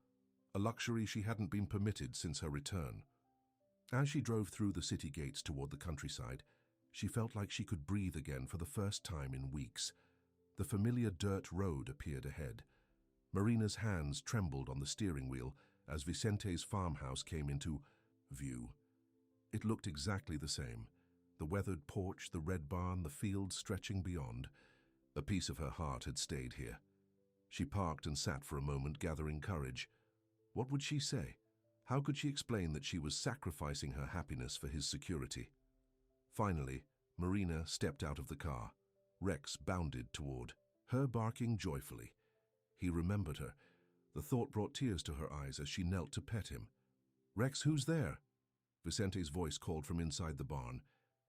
a luxury she hadn't been permitted since her return. As she drove through the city gates toward the countryside, she felt like she could breathe again for the first time in weeks. The familiar dirt road appeared ahead. Marina's hands trembled on the steering wheel as Vicente's farmhouse came into view. It looked exactly the same. The weathered porch, the red barn, the fields stretching beyond. A piece of her heart had stayed here. She parked and sat for a moment, gathering courage. What would she say? How could she explain that she was sacrificing her happiness for his security? Finally, Marina stepped out of the car. Rex bounded toward her, barking joyfully. He remembered her. The thought brought tears to her eyes as she knelt to pet him. "Rex, who's there?" Vicente's voice called from inside the barn.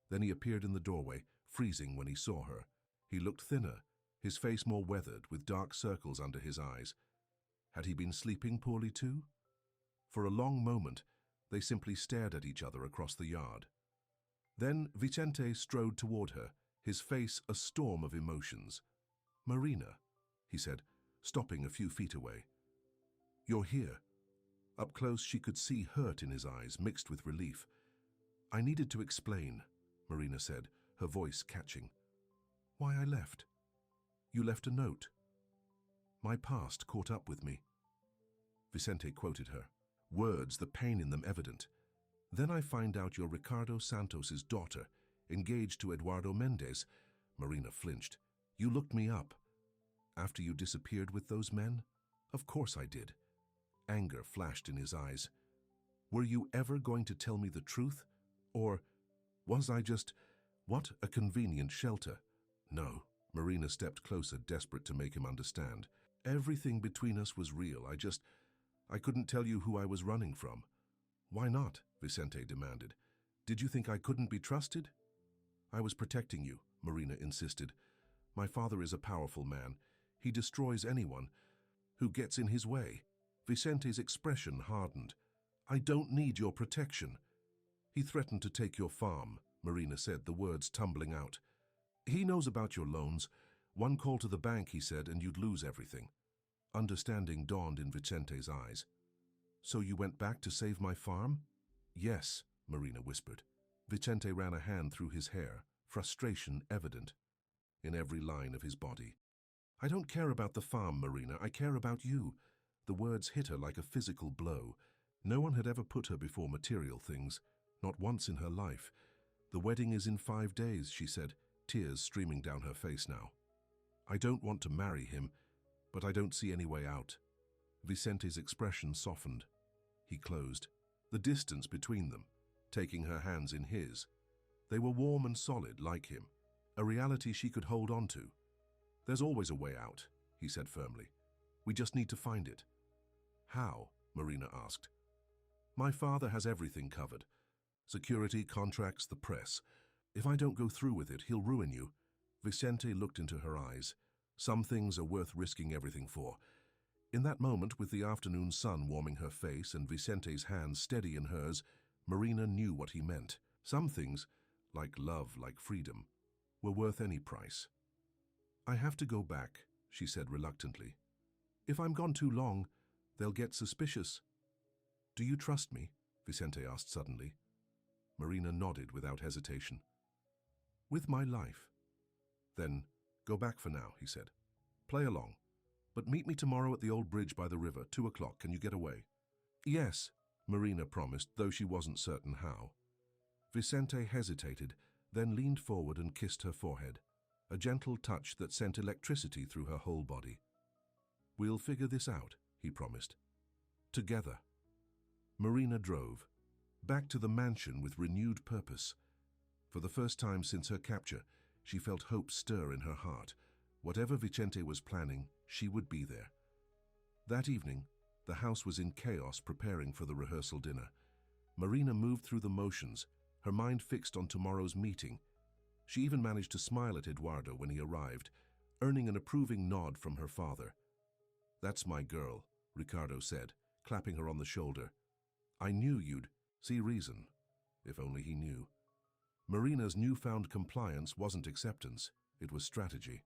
Then he appeared in the doorway, freezing when he saw her. He looked thinner, his face more weathered, with dark circles under his eyes. Had he been sleeping poorly too? For a long moment, they simply stared at each other across the yard. Then Vicente strode toward her, his face a storm of emotions. "Marina," he said, stopping a few feet away. "You're here." Up close, she could see hurt in his eyes, mixed with relief. "I needed to explain," Marina said, her voice catching. "Why I left. You left a note. My past caught up with me." Vicente quoted her, words, the pain in them evident. "Then I find out you're Ricardo Santos's daughter, engaged to Eduardo Mendez." Marina flinched. "You looked me up. After you disappeared with those men?" "Of course I did." Anger flashed in his eyes. "Were you ever going to tell me the truth? Or was I just, what, a convenient shelter?" "No." Marina stepped closer, desperate to make him understand. "Everything between us was real. I couldn't tell you who I was running from." "Why not?" Vicente demanded. "Did you think I couldn't be trusted?" "I was protecting you," Marina insisted. "My father is a powerful man. He destroys anyone who gets in his way." Vicente's expression hardened. "I don't need your protection." "He threatened to take your farm," Marina said, the words tumbling out. "He knows about your loans. One call to the bank, he said, and you'd lose everything." Understanding dawned in Vicente's eyes. "So you went back to save my farm?" "Yes," Marina whispered. Vicente ran a hand through his hair, frustration evident in every line of his body. "I don't care about the farm, Marina. I care about you." The words hit her like a physical blow. No one had ever put her before material things, not once in her life. "The wedding is in 5 days, she said, tears streaming down her face now. "I don't want to marry him, but I don't see any way out." Vicente's expression softened. He closed. The distance between them, taking her hands in his. They were warm and solid, like him, a reality she could hold on to. "There's always a way out," he said firmly. "We just need to find it." "How?" Marina asked. "My father has everything covered. Security, contracts, the press. If I don't go through with it, he'll ruin you." Vicente looked into her eyes. "Some things are worth risking everything for." In that moment, with the afternoon sun warming her face and Vicente's hands steady in hers, Marina knew what he meant. Some things, like love, like freedom, were worth any price. "I have to go back," she said reluctantly. "If I'm gone too long, they'll get suspicious." "Do you trust me?" Vicente asked suddenly. Marina nodded without hesitation. "With my life." "Then go back for now," he said. "Play along. But meet me tomorrow at the old bridge by the river, 2 o'clock. Can you get away?" "Yes," Marina promised, though she wasn't certain how. Vicente hesitated, then leaned forward and kissed her forehead, a gentle touch that sent electricity through her whole body. "We'll figure this out," he promised. "Together." Marina drove, back to the mansion with renewed purpose. For the first time since her capture, she felt hope stir in her heart. Whatever Vicente was planning, she would be there. That evening, the house was in chaos preparing for the rehearsal dinner. Marina moved through the motions, her mind fixed on tomorrow's meeting. She even managed to smile at Eduardo when he arrived, earning an approving nod from her father. "That's my girl," Ricardo said, clapping her on the shoulder. "I knew you'd see reason." If only he knew. Marina's newfound compliance wasn't acceptance, it was strategy.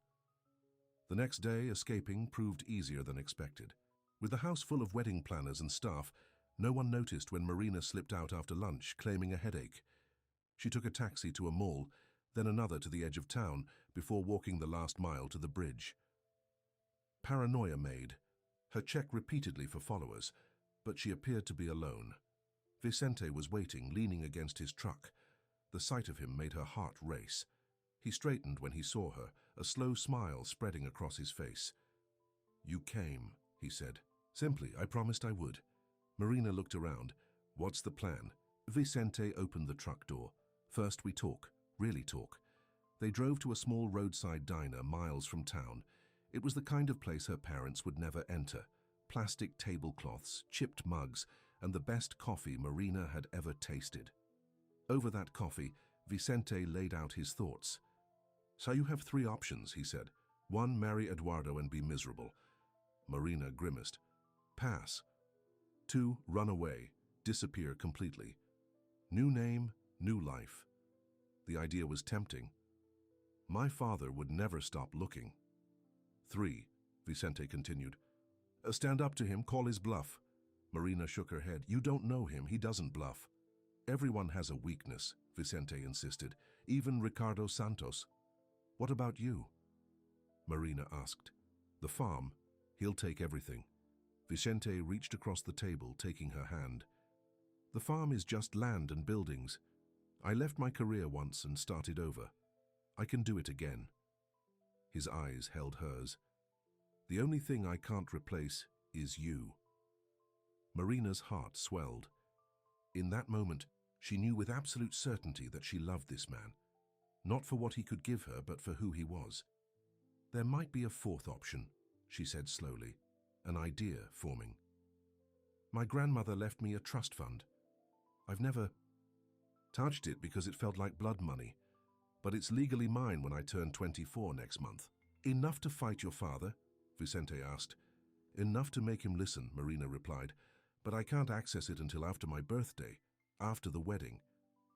The next day, escaping proved easier than expected. With the house full of wedding planners and staff, no one noticed when Marina slipped out after lunch, claiming a headache. She took a taxi to a mall, then another to the edge of town, before walking the last mile to the bridge. Paranoia made. Her check repeatedly for followers, but she appeared to be alone. Vicente was waiting, leaning against his truck. The sight of him made her heart race. He straightened when he saw her, a slow smile spreading across his face. "You came," he said. "Simply, I promised I would." Marina looked around. "What's the plan?" Vicente opened the truck door. "First we talk, really talk." They drove to a small roadside diner miles from town. It was the kind of place her parents would never enter. Plastic tablecloths, chipped mugs, and the best coffee Marina had ever tasted. Over that coffee, Vicente laid out his thoughts. "So you have 3 options," he said. "1, marry Eduardo and be miserable." Marina grimaced. "Pass." 2, run away, disappear completely. New name, new life. The idea was tempting. "My father would never stop looking." 3, Vicente continued. Stand up to him, call his bluff." Marina shook her head. "You don't know him, he doesn't bluff." "Everyone has a weakness," Vicente insisted, "even Ricardo Santos." "What about you?" Marina asked. "The farm. He'll take everything." Vicente reached across the table, taking her hand. "The farm is just land and buildings. I left my career once and started over. I can do it again." His eyes held hers. "The only thing I can't replace is you." Marina's heart swelled. In that moment, she knew with absolute certainty that she loved this man. Not for what he could give her, but for who he was. "There might be a 4th option," she said slowly, an idea forming. "My grandmother left me a trust fund. I've never touched it because it felt like blood money, but it's legally mine when I turn 24 next month." "Enough to fight your father?" Vicente asked. "Enough to make him listen," Marina replied, "but I can't access it until after my birthday, after the wedding."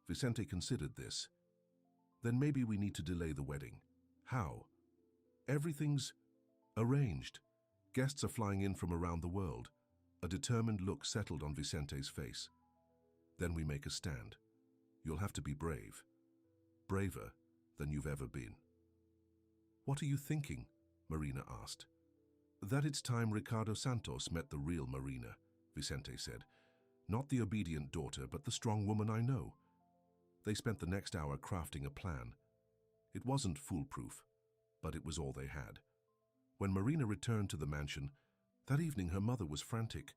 Vicente considered this. "Then maybe we need to delay the wedding." "How?" "Everything's arranged. Guests are flying in from around the world." A determined look settled on Vicente's face. "Then we make a stand. You'll have to be brave. Braver than you've ever been." "What are you thinking?" Marina asked. "That it's time Ricardo Santos met the real Marina," Vicente said. "Not the obedient daughter, but the strong woman I know." They spent the next hour crafting a plan. It wasn't foolproof, but it was all they had. When Marina returned to the mansion, that evening her mother was frantic.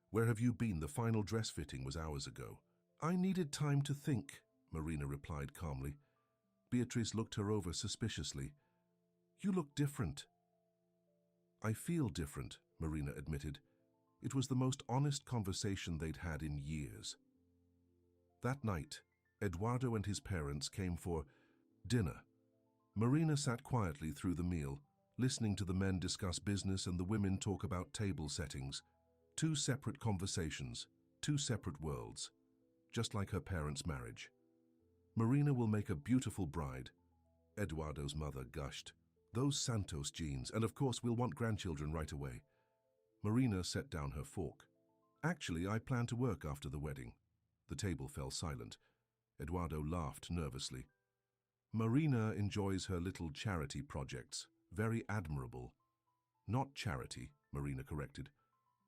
"Where have you been? The final dress fitting was hours ago." "I needed time to think," Marina replied calmly. Beatrice looked her over suspiciously. "You look different." "I feel different," Marina admitted. It was the most honest conversation they'd had in years. That night, Eduardo and his parents came for dinner. Marina sat quietly through the meal, listening to the men discuss business and the women talk about table settings. 2 separate conversations, 2 separate worlds, just like her parents' marriage. "Marina will make a beautiful bride," Eduardo's mother gushed. "Those Santos genes, and of course we'll want grandchildren right away." Marina set down her fork. "Actually, I plan to work after the wedding." The table fell silent. Eduardo laughed nervously. "Marina enjoys her little charity projects. Very admirable." "Not charity," Marina corrected.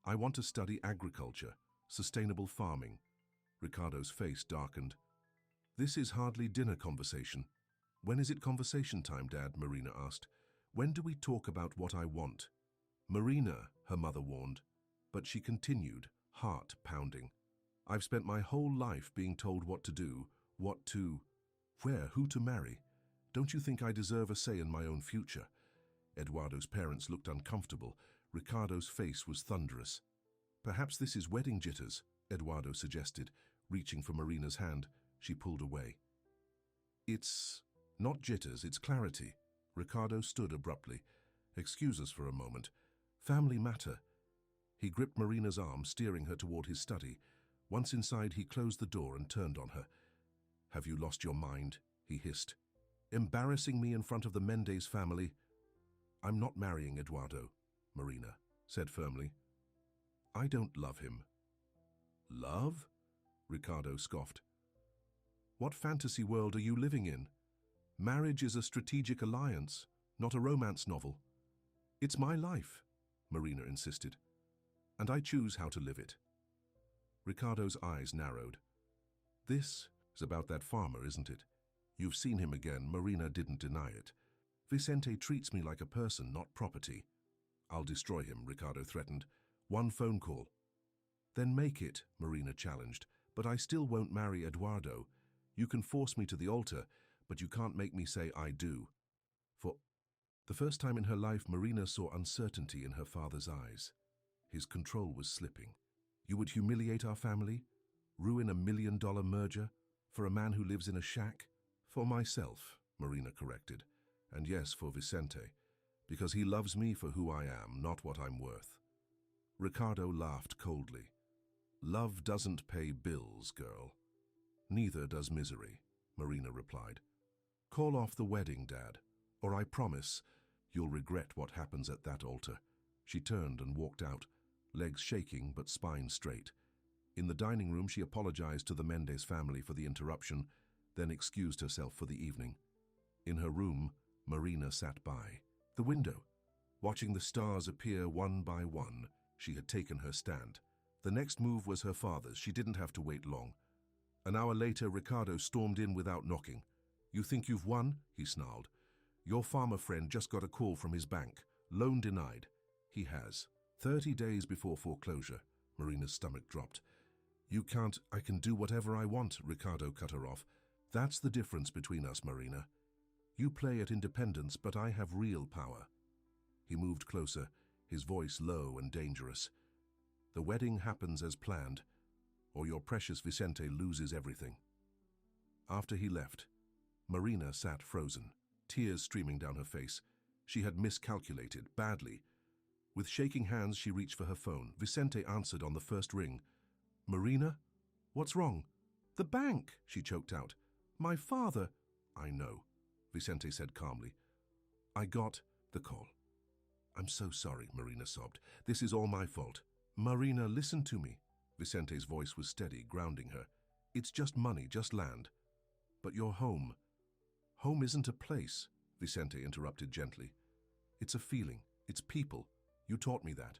"I want to study agriculture, sustainable farming." Ricardo's face darkened. "This is hardly dinner conversation." "When is it conversation time, Dad?" Marina asked. "When do we talk about what I want?" "Marina," her mother warned, but she continued, heart pounding. "I've spent my whole life being told what to do, what to, where, who to marry. Don't you think I deserve a say in my own future?" Eduardo's parents looked uncomfortable. Ricardo's face was thunderous. "Perhaps this is wedding jitters," Eduardo suggested. Reaching for Marina's hand, she pulled away. It's not jitters, it's clarity. Ricardo stood abruptly. Excuse us for a moment. Family matter. He gripped Marina's arm, steering her toward his study. Once inside, he closed the door and turned on her. Have you lost your mind? He hissed. Embarrassing me in front of the Mendez family? I'm not marrying Eduardo, Marina said firmly. I don't love him. Love? Ricardo scoffed. What fantasy world are you living in? Marriage is a strategic alliance, not a romance novel. It's my life, Marina insisted, and I choose how to live it. Ricardo's eyes narrowed. This is about that farmer, isn't it? You've seen him again. Marina didn't deny it. Vicente treats me like a person, not property. I'll destroy him, Ricardo threatened. One phone call. Then make it, Marina challenged. But I still won't marry Eduardo. You can force me to the altar, but you can't make me say I do. For the first time in her life, Marina saw uncertainty in her father's eyes. His control was slipping. You would humiliate our family? Ruin a $1 million merger? For a man who lives in a shack? For myself, Marina corrected. And yes, for Vicente. Because he loves me for who I am, not what I'm worth. Ricardo laughed coldly. Love doesn't pay bills, girl. Neither does misery, Marina replied. Call off the wedding, Dad, or I promise you'll regret what happens at that altar. She turned and walked out, legs shaking but spine straight. In the dining room, she apologized to the Mendez family for the interruption, then excused herself for the evening. In her room, Marina sat by the window. Watching the stars appear one by one, she had taken her stand. The next move was her father's. She didn't have to wait long. An hour later, Ricardo stormed in without knocking. You think you've won? He snarled. Your farmer friend just got a call from his bank. Loan denied. He has. 30 days before foreclosure. Marina's stomach dropped. You can't. I can do whatever I want, Ricardo cut her off. That's the difference between us, Marina. You play at independence, but I have real power. He moved closer, his voice low and dangerous. The wedding happens as planned, or your precious Vicente loses everything. After he left, Marina sat frozen, tears streaming down her face. She had miscalculated, badly. With shaking hands, she reached for her phone. Vicente answered on the first ring. Marina? What's wrong? The bank, she choked out. My father. I know, Vicente said calmly. I got the call. I'm so sorry, Marina sobbed. This is all my fault. Marina, listen to me. Vicente's voice was steady, grounding her. It's just money, just land. But your home. Home isn't a place, Vicente interrupted gently. It's a feeling. It's people. You taught me that.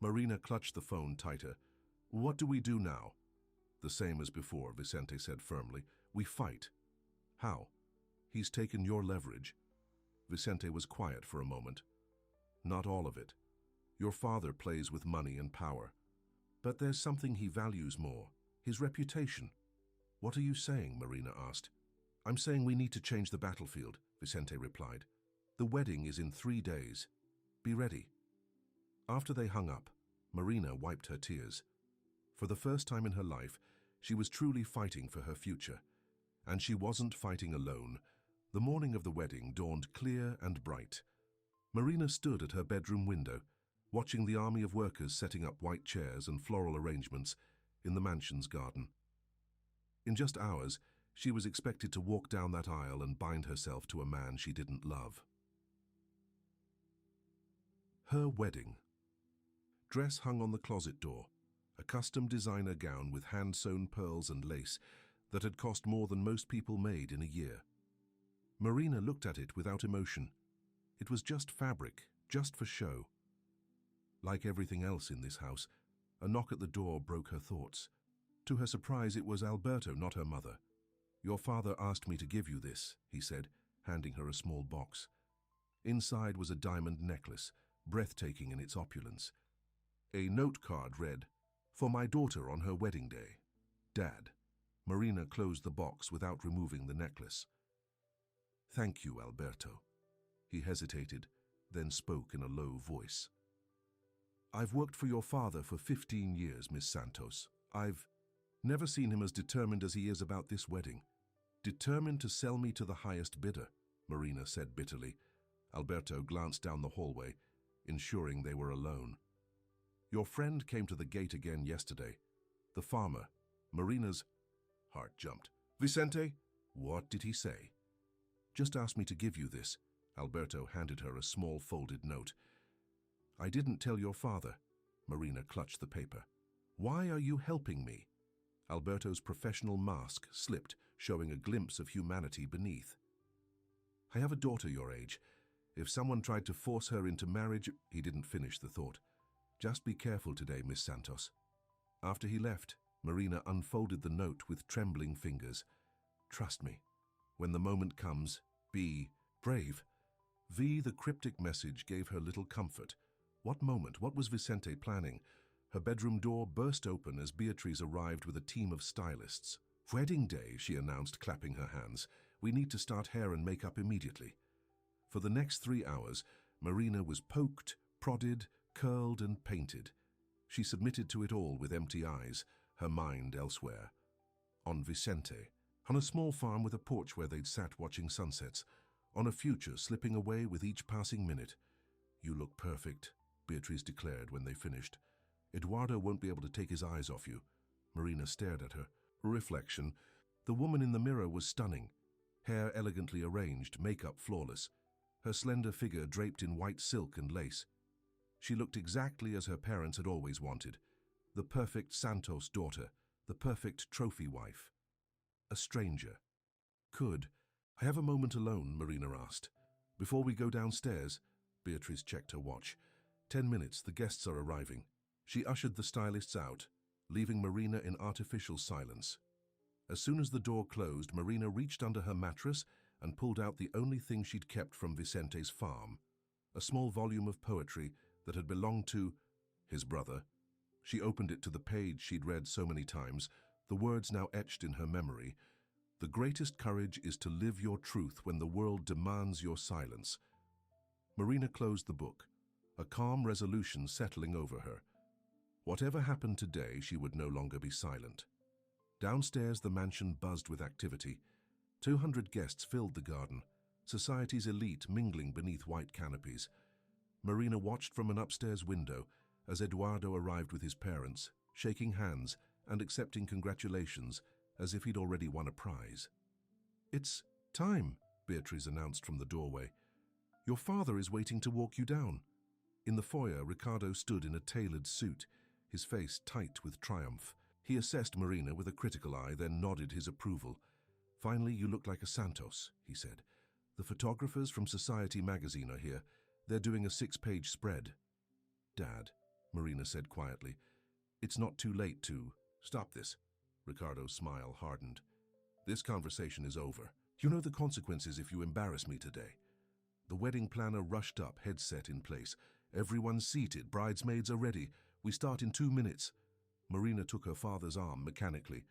Marina clutched the phone tighter. What do we do now? The same as before, Vicente said firmly. We fight. How? He's taken your leverage. Vicente was quiet for a moment. Not all of it. Your father plays with money and power. But there's something he values more, his reputation. What are you saying? Marina asked. I'm saying we need to change the battlefield, Vicente replied. The wedding is in 3 days. Be ready. After they hung up, Marina wiped her tears. For the first time in her life, she was truly fighting for her future. And she wasn't fighting alone. The morning of the wedding dawned clear and bright. Marina stood at her bedroom window, watching the army of workers setting up white chairs and floral arrangements in the mansion's garden. In just hours, she was expected to walk down that aisle and bind herself to a man she didn't love. Her wedding. Dress hung on the closet door, a custom designer gown with hand-sewn pearls and lace that had cost more than most people made in a year. Marina looked at it without emotion. It was just fabric, just for show. Like everything else in this house, a knock at the door broke her thoughts. To her surprise, it was Alberto, not her mother. Your father asked me to give you this, he said, handing her a small box. Inside was a diamond necklace, breathtaking in its opulence. A note card read, For my daughter on her wedding day. Dad. Marina closed the box without removing the necklace. Thank you, Alberto. He hesitated, then spoke in a low voice. I've worked for your father for 15 years, Miss Santos. I've Never seen him as determined as he is about this wedding. Determined to sell me to the highest bidder, Marina said bitterly. Alberto glanced down the hallway, ensuring they were alone. Your friend came to the gate again yesterday. The farmer. Marina's heart jumped. Vicente? What did he say? Just asked me to give you this. Alberto handed her a small folded note. I didn't tell your father. Marina clutched the paper. Why are you helping me? Alberto's professional mask slipped, showing a glimpse of humanity beneath. I have a daughter your age. If someone tried to force her into marriage, he didn't finish the thought. Just be careful today, Miss Santos. After he left, Marina unfolded the note with trembling fingers. Trust me. When the moment comes, be brave. The cryptic message gave her little comfort. What moment? What was Vicente planning? Her bedroom door burst open as Beatriz arrived with a team of stylists. Wedding day, she announced, clapping her hands. We need to start hair and makeup immediately. For the next 3 hours, Marina was poked, prodded, curled and painted. She submitted to it all with empty eyes, her mind elsewhere. On Vicente, on a small farm with a porch where they'd sat watching sunsets, on a future slipping away with each passing minute. You look perfect, Beatriz declared when they finished. Eduardo won't be able to take his eyes off you. Marina stared at her. Reflection. The woman in the mirror was stunning. Hair elegantly arranged, makeup flawless. Her slender figure draped in white silk and lace. She looked exactly as her parents had always wanted. The perfect Santos daughter, the perfect trophy wife. A stranger. Could I have a moment alone? Marina asked. Before we go downstairs? Beatriz checked her watch. 10 minutes, the guests are arriving. She ushered the stylists out, leaving Marina in artificial silence. As soon as the door closed, Marina reached under her mattress and pulled out the only thing she'd kept from Vicente's farm, a small volume of poetry that had belonged to his brother. She opened it to the page she'd read so many times, the words now etched in her memory. The greatest courage is to live your truth when the world demands your silence. Marina closed the book, a calm resolution settling over her. Whatever happened today, she would no longer be silent. Downstairs, the mansion buzzed with activity. 200 guests filled the garden, society's elite mingling beneath white canopies. Marina watched from an upstairs window as Eduardo arrived with his parents, shaking hands and accepting congratulations as if he'd already won a prize. It's time, Beatriz announced from the doorway. Your father is waiting to walk you down. In the foyer, Ricardo stood in a tailored suit, his face tight with triumph. He assessed Marina with a critical eye, then nodded his approval. Finally, you look like a Santos, he said. The photographers from Society magazine are here. They're doing a 6-page spread. Dad, Marina said quietly, it's not too late to stop this. Ricardo's smile hardened. This conversation is over. You know the consequences if you embarrass me today. The wedding planner rushed up, headset in place. Everyone's seated, bridesmaids are ready. We start in 2 minutes. Marina took her father's arm mechanically.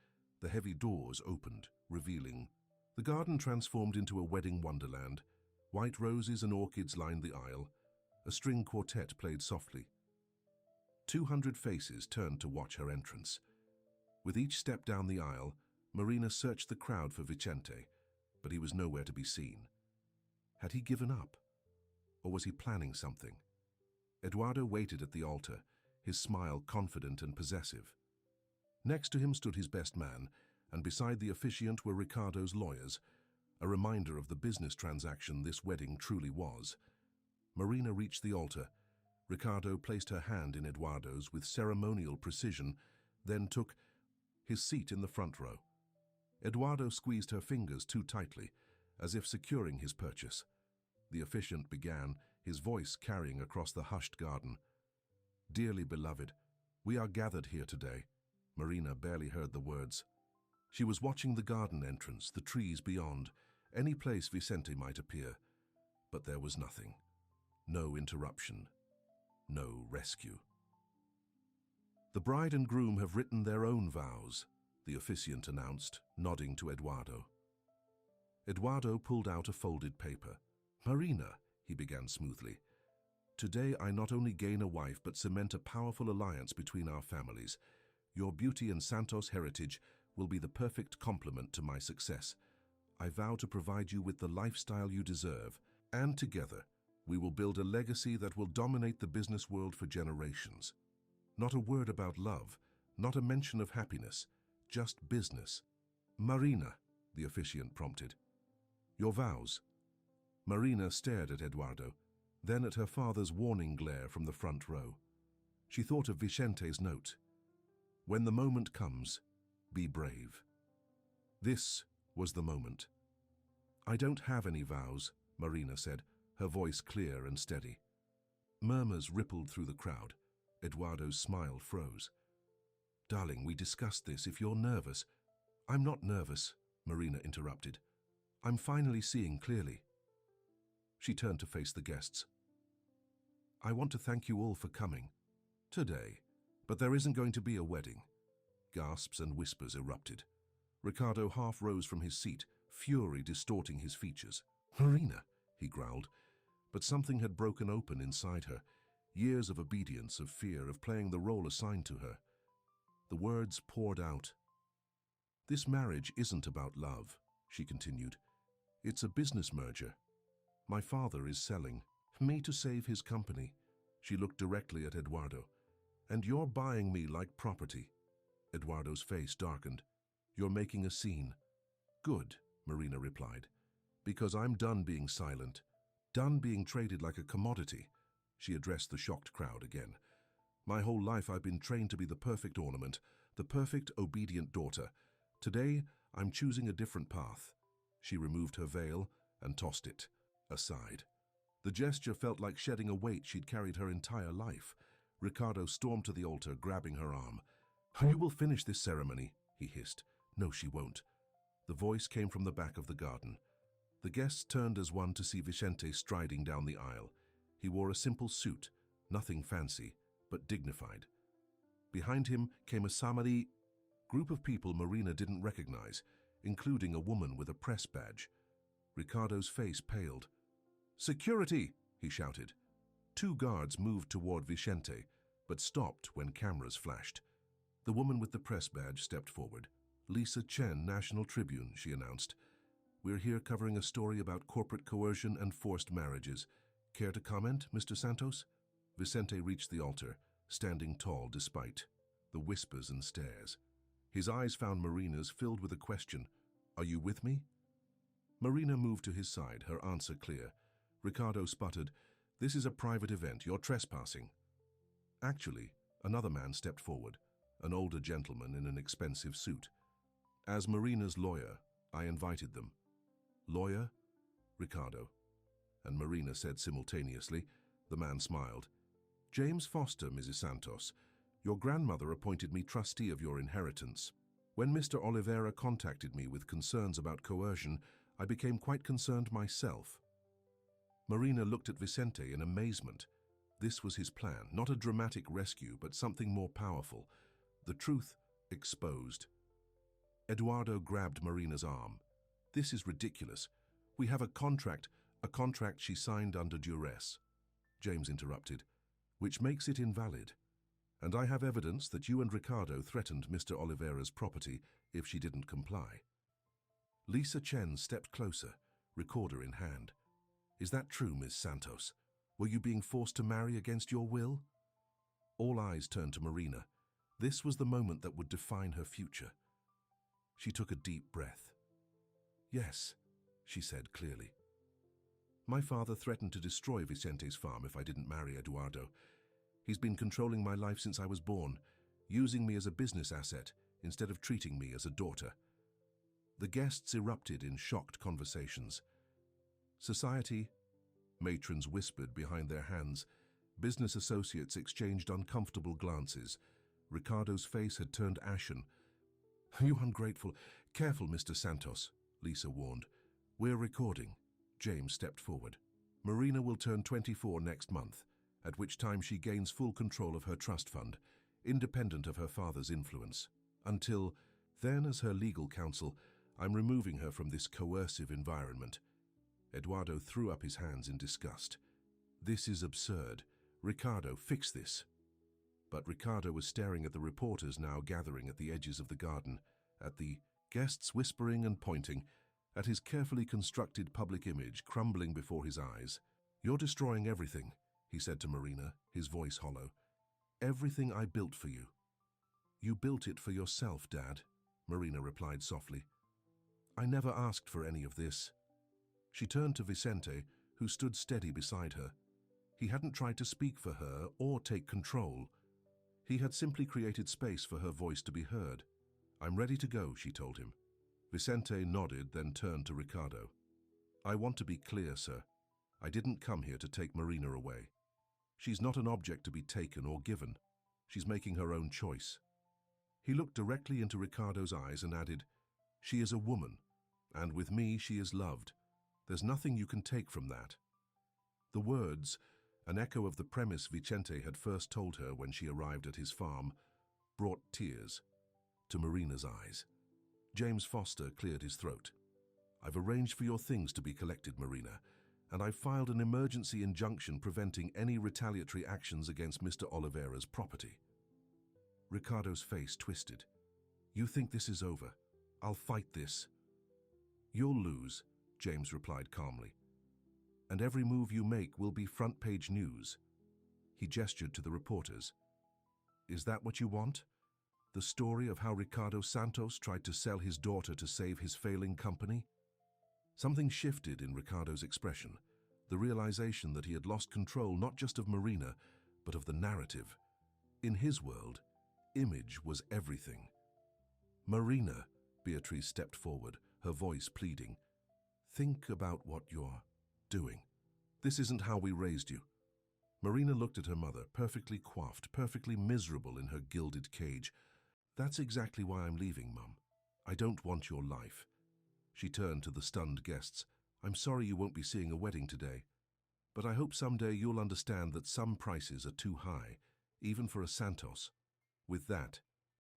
The heavy doors opened, revealing. The garden transformed into a wedding wonderland. White roses and orchids lined the aisle. A string quartet played softly. 200 faces turned to watch her entrance. With each step down the aisle, Marina searched the crowd for Vicente, but he was nowhere to be seen. Had he given up? Or was he planning something? Eduardo waited at the altar, his smile confident and possessive. Next to him stood his best man, and beside the officiant were Ricardo's lawyers, a reminder of the business transaction this wedding truly was. Marina reached the altar. Ricardo placed her hand in Eduardo's with ceremonial precision, then took his seat in the front row. Eduardo squeezed her fingers too tightly, as if securing his purchase. The officiant began, his voice carrying across the hushed garden. Dearly beloved, we are gathered here today. Marina barely heard the words. She was watching the garden entrance, the trees beyond, any place Vicente might appear. But there was nothing. No interruption. No rescue. The bride and groom have written their own vows, the officiant announced, nodding to Eduardo. Eduardo pulled out a folded paper. Marina, he began smoothly. Today I not only gain a wife but cement a powerful alliance between our families. Your beauty and Santos heritage will be the perfect complement to my success. I vow to provide you with the lifestyle you deserve, and together, we will build a legacy that will dominate the business world for generations. Not a word about love, not a mention of happiness, just business. Marina, the officiant prompted. Your vows. Marina stared at Eduardo, then at her father's warning glare from the front row. She thought of Vicente's note. When the moment comes, be brave. This was the moment. I don't have any vows, Marina said, her voice clear and steady. Murmurs rippled through the crowd. Eduardo's smile froze. Darling, we discussed this. If you're nervous— I'm not nervous, Marina interrupted. I'm finally seeing clearly. She turned to face the guests. I want to thank you all for coming. Today. But there isn't going to be a wedding. Gasps and whispers erupted. Ricardo half rose from his seat, fury distorting his features. Marina, he growled. But something had broken open inside her. Years of obedience, of fear, of playing the role assigned to her. The words poured out. This marriage isn't about love, she continued. It's a business merger. My father is selling me to save his company. She looked directly at Eduardo. And you're buying me like property. Eduardo's face darkened. You're making a scene. Good, Marina replied. Because I'm done being silent. Done being traded like a commodity. She addressed the shocked crowd again. My whole life I've been trained to be the perfect ornament, the perfect obedient daughter. Today, I'm choosing a different path. She removed her veil and tossed it aside. The gesture felt like shedding a weight she'd carried her entire life. Ricardo stormed to the altar, grabbing her arm. You will finish this ceremony, he hissed. No, she won't. The voice came from the back of the garden. The guests turned as one to see Vicente striding down the aisle. He wore a simple suit, nothing fancy, but dignified. Behind him came a Samari group of people Marina didn't recognize, including a woman with a press badge. Ricardo's face paled. Security, he shouted. Two guards moved toward Vicente, but stopped when cameras flashed. The woman with the press badge stepped forward. Lisa Chen, National Tribune, she announced. We're here covering a story about corporate coercion and forced marriages. Care to comment, Mr. Santos? Vicente reached the altar, standing tall despite the whispers and stares. His eyes found Marina's, filled with a question. Are you with me? Marina moved to his side, her answer clear. Ricardo sputtered, This is a private event. You're trespassing. Actually, another man stepped forward, an older gentleman in an expensive suit. As Marina's lawyer, I invited them. Lawyer? Ricardo. And Marina said simultaneously. The man smiled. James Foster, Mrs. Santos. Your grandmother appointed me trustee of your inheritance. When Mr. Oliveira contacted me with concerns about coercion, I became quite concerned myself. Marina looked at Vicente in amazement. This was his plan, not a dramatic rescue, but something more powerful. The truth exposed. Eduardo grabbed Marina's arm. This is ridiculous. We have a contract she signed under duress. James interrupted, which makes it invalid. And I have evidence that you and Ricardo threatened Mr. Oliveira's property if she didn't comply. Lisa Chen stepped closer, recorder in hand. Is that true, Ms. Santos? Were you being forced to marry against your will? All eyes turned to Marina. This was the moment that would define her future. She took a deep breath. Yes, she said clearly. My father threatened to destroy Vicente's farm if I didn't marry Eduardo. He's been controlling my life since I was born, using me as a business asset instead of treating me as a daughter. The guests erupted in shocked conversations. Society, matrons whispered behind their hands. Business associates exchanged uncomfortable glances. Ricardo's face had turned ashen. You ungrateful. Careful, Mr. Santos, Lisa warned. We're recording. James stepped forward. Marina will turn 24 next month, at which time she gains full control of her trust fund, independent of her father's influence. Until then, as her legal counsel, I'm removing her from this coercive environment. Eduardo threw up his hands in disgust. This is absurd. Ricardo, fix this. But Ricardo was staring at the reporters now gathering at the edges of the garden, at the guests whispering and pointing, at his carefully constructed public image crumbling before his eyes. "You're destroying everything," he said to Marina, his voice hollow. "Everything I built for you." "You built it for yourself, Dad," Marina replied softly. "I never asked for any of this." She turned to Vicente, who stood steady beside her. He hadn't tried to speak for her or take control. He had simply created space for her voice to be heard. "I'm ready to go," she told him. Vicente nodded, then turned to Ricardo. "I want to be clear, sir. I didn't come here to take Marina away. She's not an object to be taken or given. She's making her own choice." He looked directly into Ricardo's eyes and added, "She is a woman, and with me she is loved. There's nothing you can take from that." The words, an echo of the premise Vicente had first told her when she arrived at his farm, brought tears to Marina's eyes. James Foster cleared his throat. "I've arranged for your things to be collected, Marina, and I've filed an emergency injunction preventing any retaliatory actions against Mr. Oliveira's property." Ricardo's face twisted. "You think this is over? I'll fight this." "You'll lose," James replied calmly. "And every move you make will be front-page news." He gestured to the reporters. "Is that what you want? The story of how Ricardo Santos tried to sell his daughter to save his failing company?" Something shifted in Ricardo's expression, the realization that he had lost control not just of Marina, but of the narrative. In his world, image was everything. "Marina," Beatrice stepped forward, her voice pleading, "think about what you're doing. This isn't how we raised you." Marina looked at her mother, perfectly coiffed, perfectly miserable in her gilded cage. "That's exactly why I'm leaving, Mum. I don't want your life." She turned to the stunned guests. "I'm sorry you won't be seeing a wedding today, but I hope someday you'll understand that some prices are too high, even for a Santos." With that,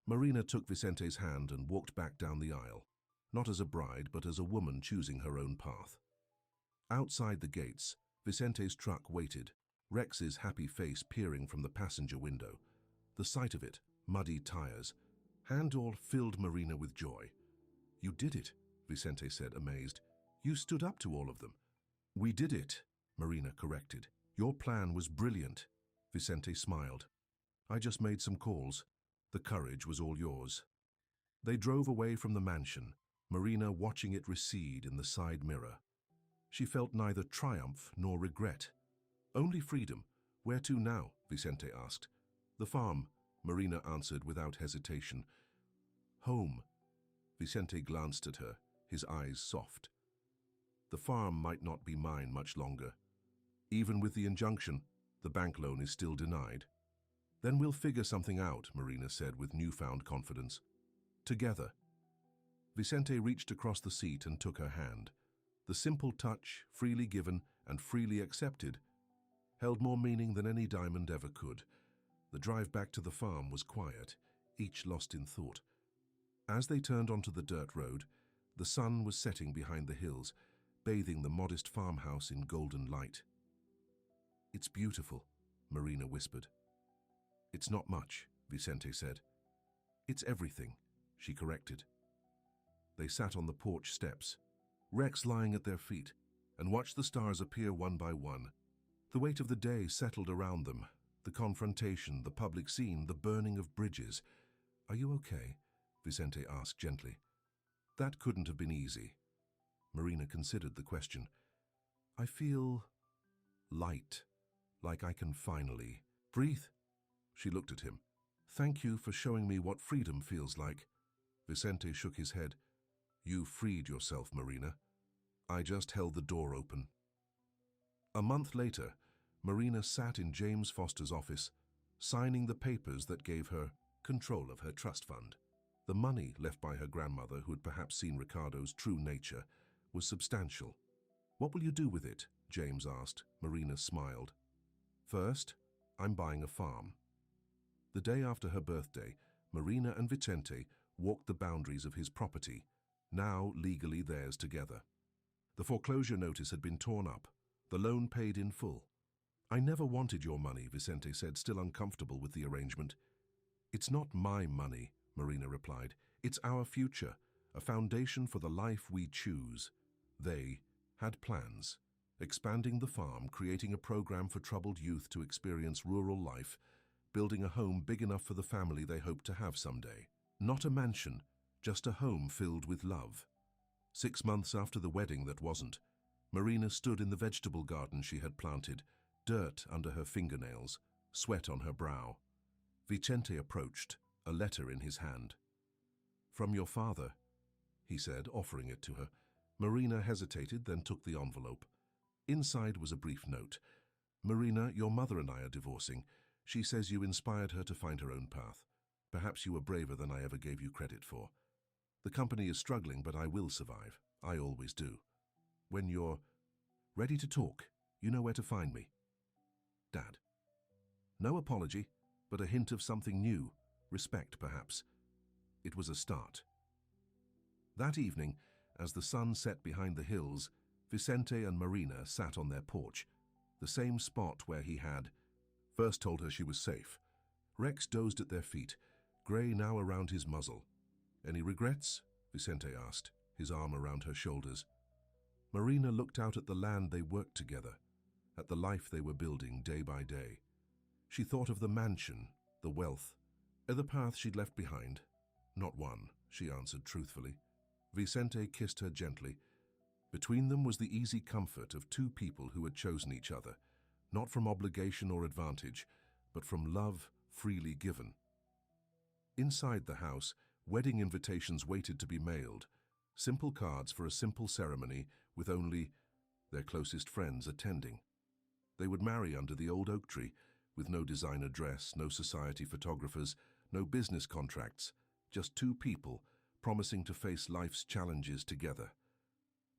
Marina took Vicente's hand and walked back down the aisle, not as a bride, but as a woman choosing her own path. Outside the gates, Vicente's truck waited, Rex's happy face peering from the passenger window. The sight of it, muddy tires, Handor filled Marina with joy. "You did it," Vicente said, amazed. "You stood up to all of them." "We did it," Marina corrected. "Your plan was brilliant." Vicente smiled. "I just made some calls. The courage was all yours." They drove away from the mansion, Marina watching it recede in the side mirror. She felt neither triumph nor regret. Only freedom. "Where to now?" Vicente asked. "The farm," Marina answered without hesitation. "Home." Vicente glanced at her, his eyes soft. "The farm might not be mine much longer. Even with the injunction, the bank loan is still denied." "Then we'll figure something out," Marina said with newfound confidence. "Together." Vicente reached across the seat and took her hand. The simple touch, freely given and freely accepted, held more meaning than any diamond ever could. The drive back to the farm was quiet, each lost in thought. As they turned onto the dirt road, the sun was setting behind the hills, bathing the modest farmhouse in golden light. "It's beautiful," Marina whispered. "It's not much," Vicente said. "It's everything," she corrected. They sat on the porch steps, Rex lying at their feet, and watched the stars appear one by one. The weight of the day settled around them, the confrontation, the public scene, the burning of bridges. "Are you okay?" Vicente asked gently. "That couldn't have been easy." Marina considered the question. "I feel light, like I can finally breathe." She looked at him. "Thank you for showing me what freedom feels like." Vicente shook his head. "You freed yourself, Marina. I just held the door open." A month later, Marina sat in James Foster's office, signing the papers that gave her control of her trust fund. The money left by her grandmother, who had perhaps seen Ricardo's true nature, was substantial. "What will you do with it?" James asked. Marina smiled. "First, I'm buying a farm." The day after her birthday, Marina and Vicente walked the boundaries of his property, now legally theirs together. The foreclosure notice had been torn up, the loan paid in full. I never wanted your money, Vicente said, still uncomfortable with the arrangement. It's not my money, Marina replied. It's our future, a foundation for the life we choose. They had plans, expanding the farm, creating a program for troubled youth to experience rural life, building a home big enough for the family they hoped to have someday. Not a mansion, just a home filled with love. 6 months after the wedding that wasn't, Marina stood in the vegetable garden she had planted, dirt under her fingernails, sweat on her brow. Vicente approached, a letter in his hand. "From your father," he said, offering it to her. Marina hesitated, then took the envelope. Inside was a brief note. "Marina, your mother and I are divorcing. She says you inspired her to find her own path. Perhaps you were braver than I ever gave you credit for. The company is struggling, but I will survive. I always do. When you're ready to talk, you know where to find me. Dad." No apology, but a hint of something new, respect perhaps. It was a start. That evening, as the sun set behind the hills, Vicente and Marina sat on their porch, the same spot where he had first told her she was safe. Rex dozed at their feet, grey now around his muzzle. "Any regrets?" Vicente asked, his arm around her shoulders. Marina looked out at the land they worked together, at the life they were building day by day. She thought of the mansion, the wealth, the path she'd left behind. "Not one," she answered truthfully. Vicente kissed her gently. Between them was the easy comfort of two people who had chosen each other, not from obligation or advantage, but from love freely given. Inside the house, wedding invitations waited to be mailed, simple cards for a simple ceremony with only their closest friends attending. They would marry under the old oak tree, with no designer dress, no society photographers, no business contracts, just two people promising to face life's challenges together.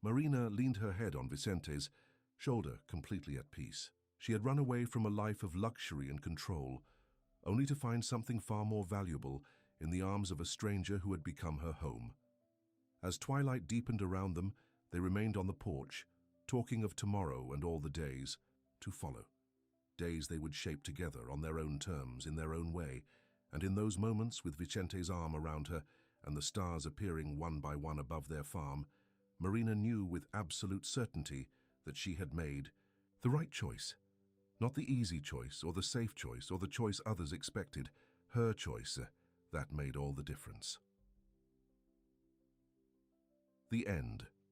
Marina leaned her head on Vicente's shoulder, completely at peace. She had run away from a life of luxury and control, only to find something far more valuable in the arms of a stranger who had become her home. As twilight deepened around them, they remained on the porch, talking of tomorrow and all the days to follow. Days they would shape together on their own terms, in their own way, and in those moments, with Vicente's arm around her and the stars appearing one by one above their farm, Marina knew with absolute certainty that she had made the right choice. Not the easy choice or the safe choice or the choice others expected. Her choice, that made all the difference. The end.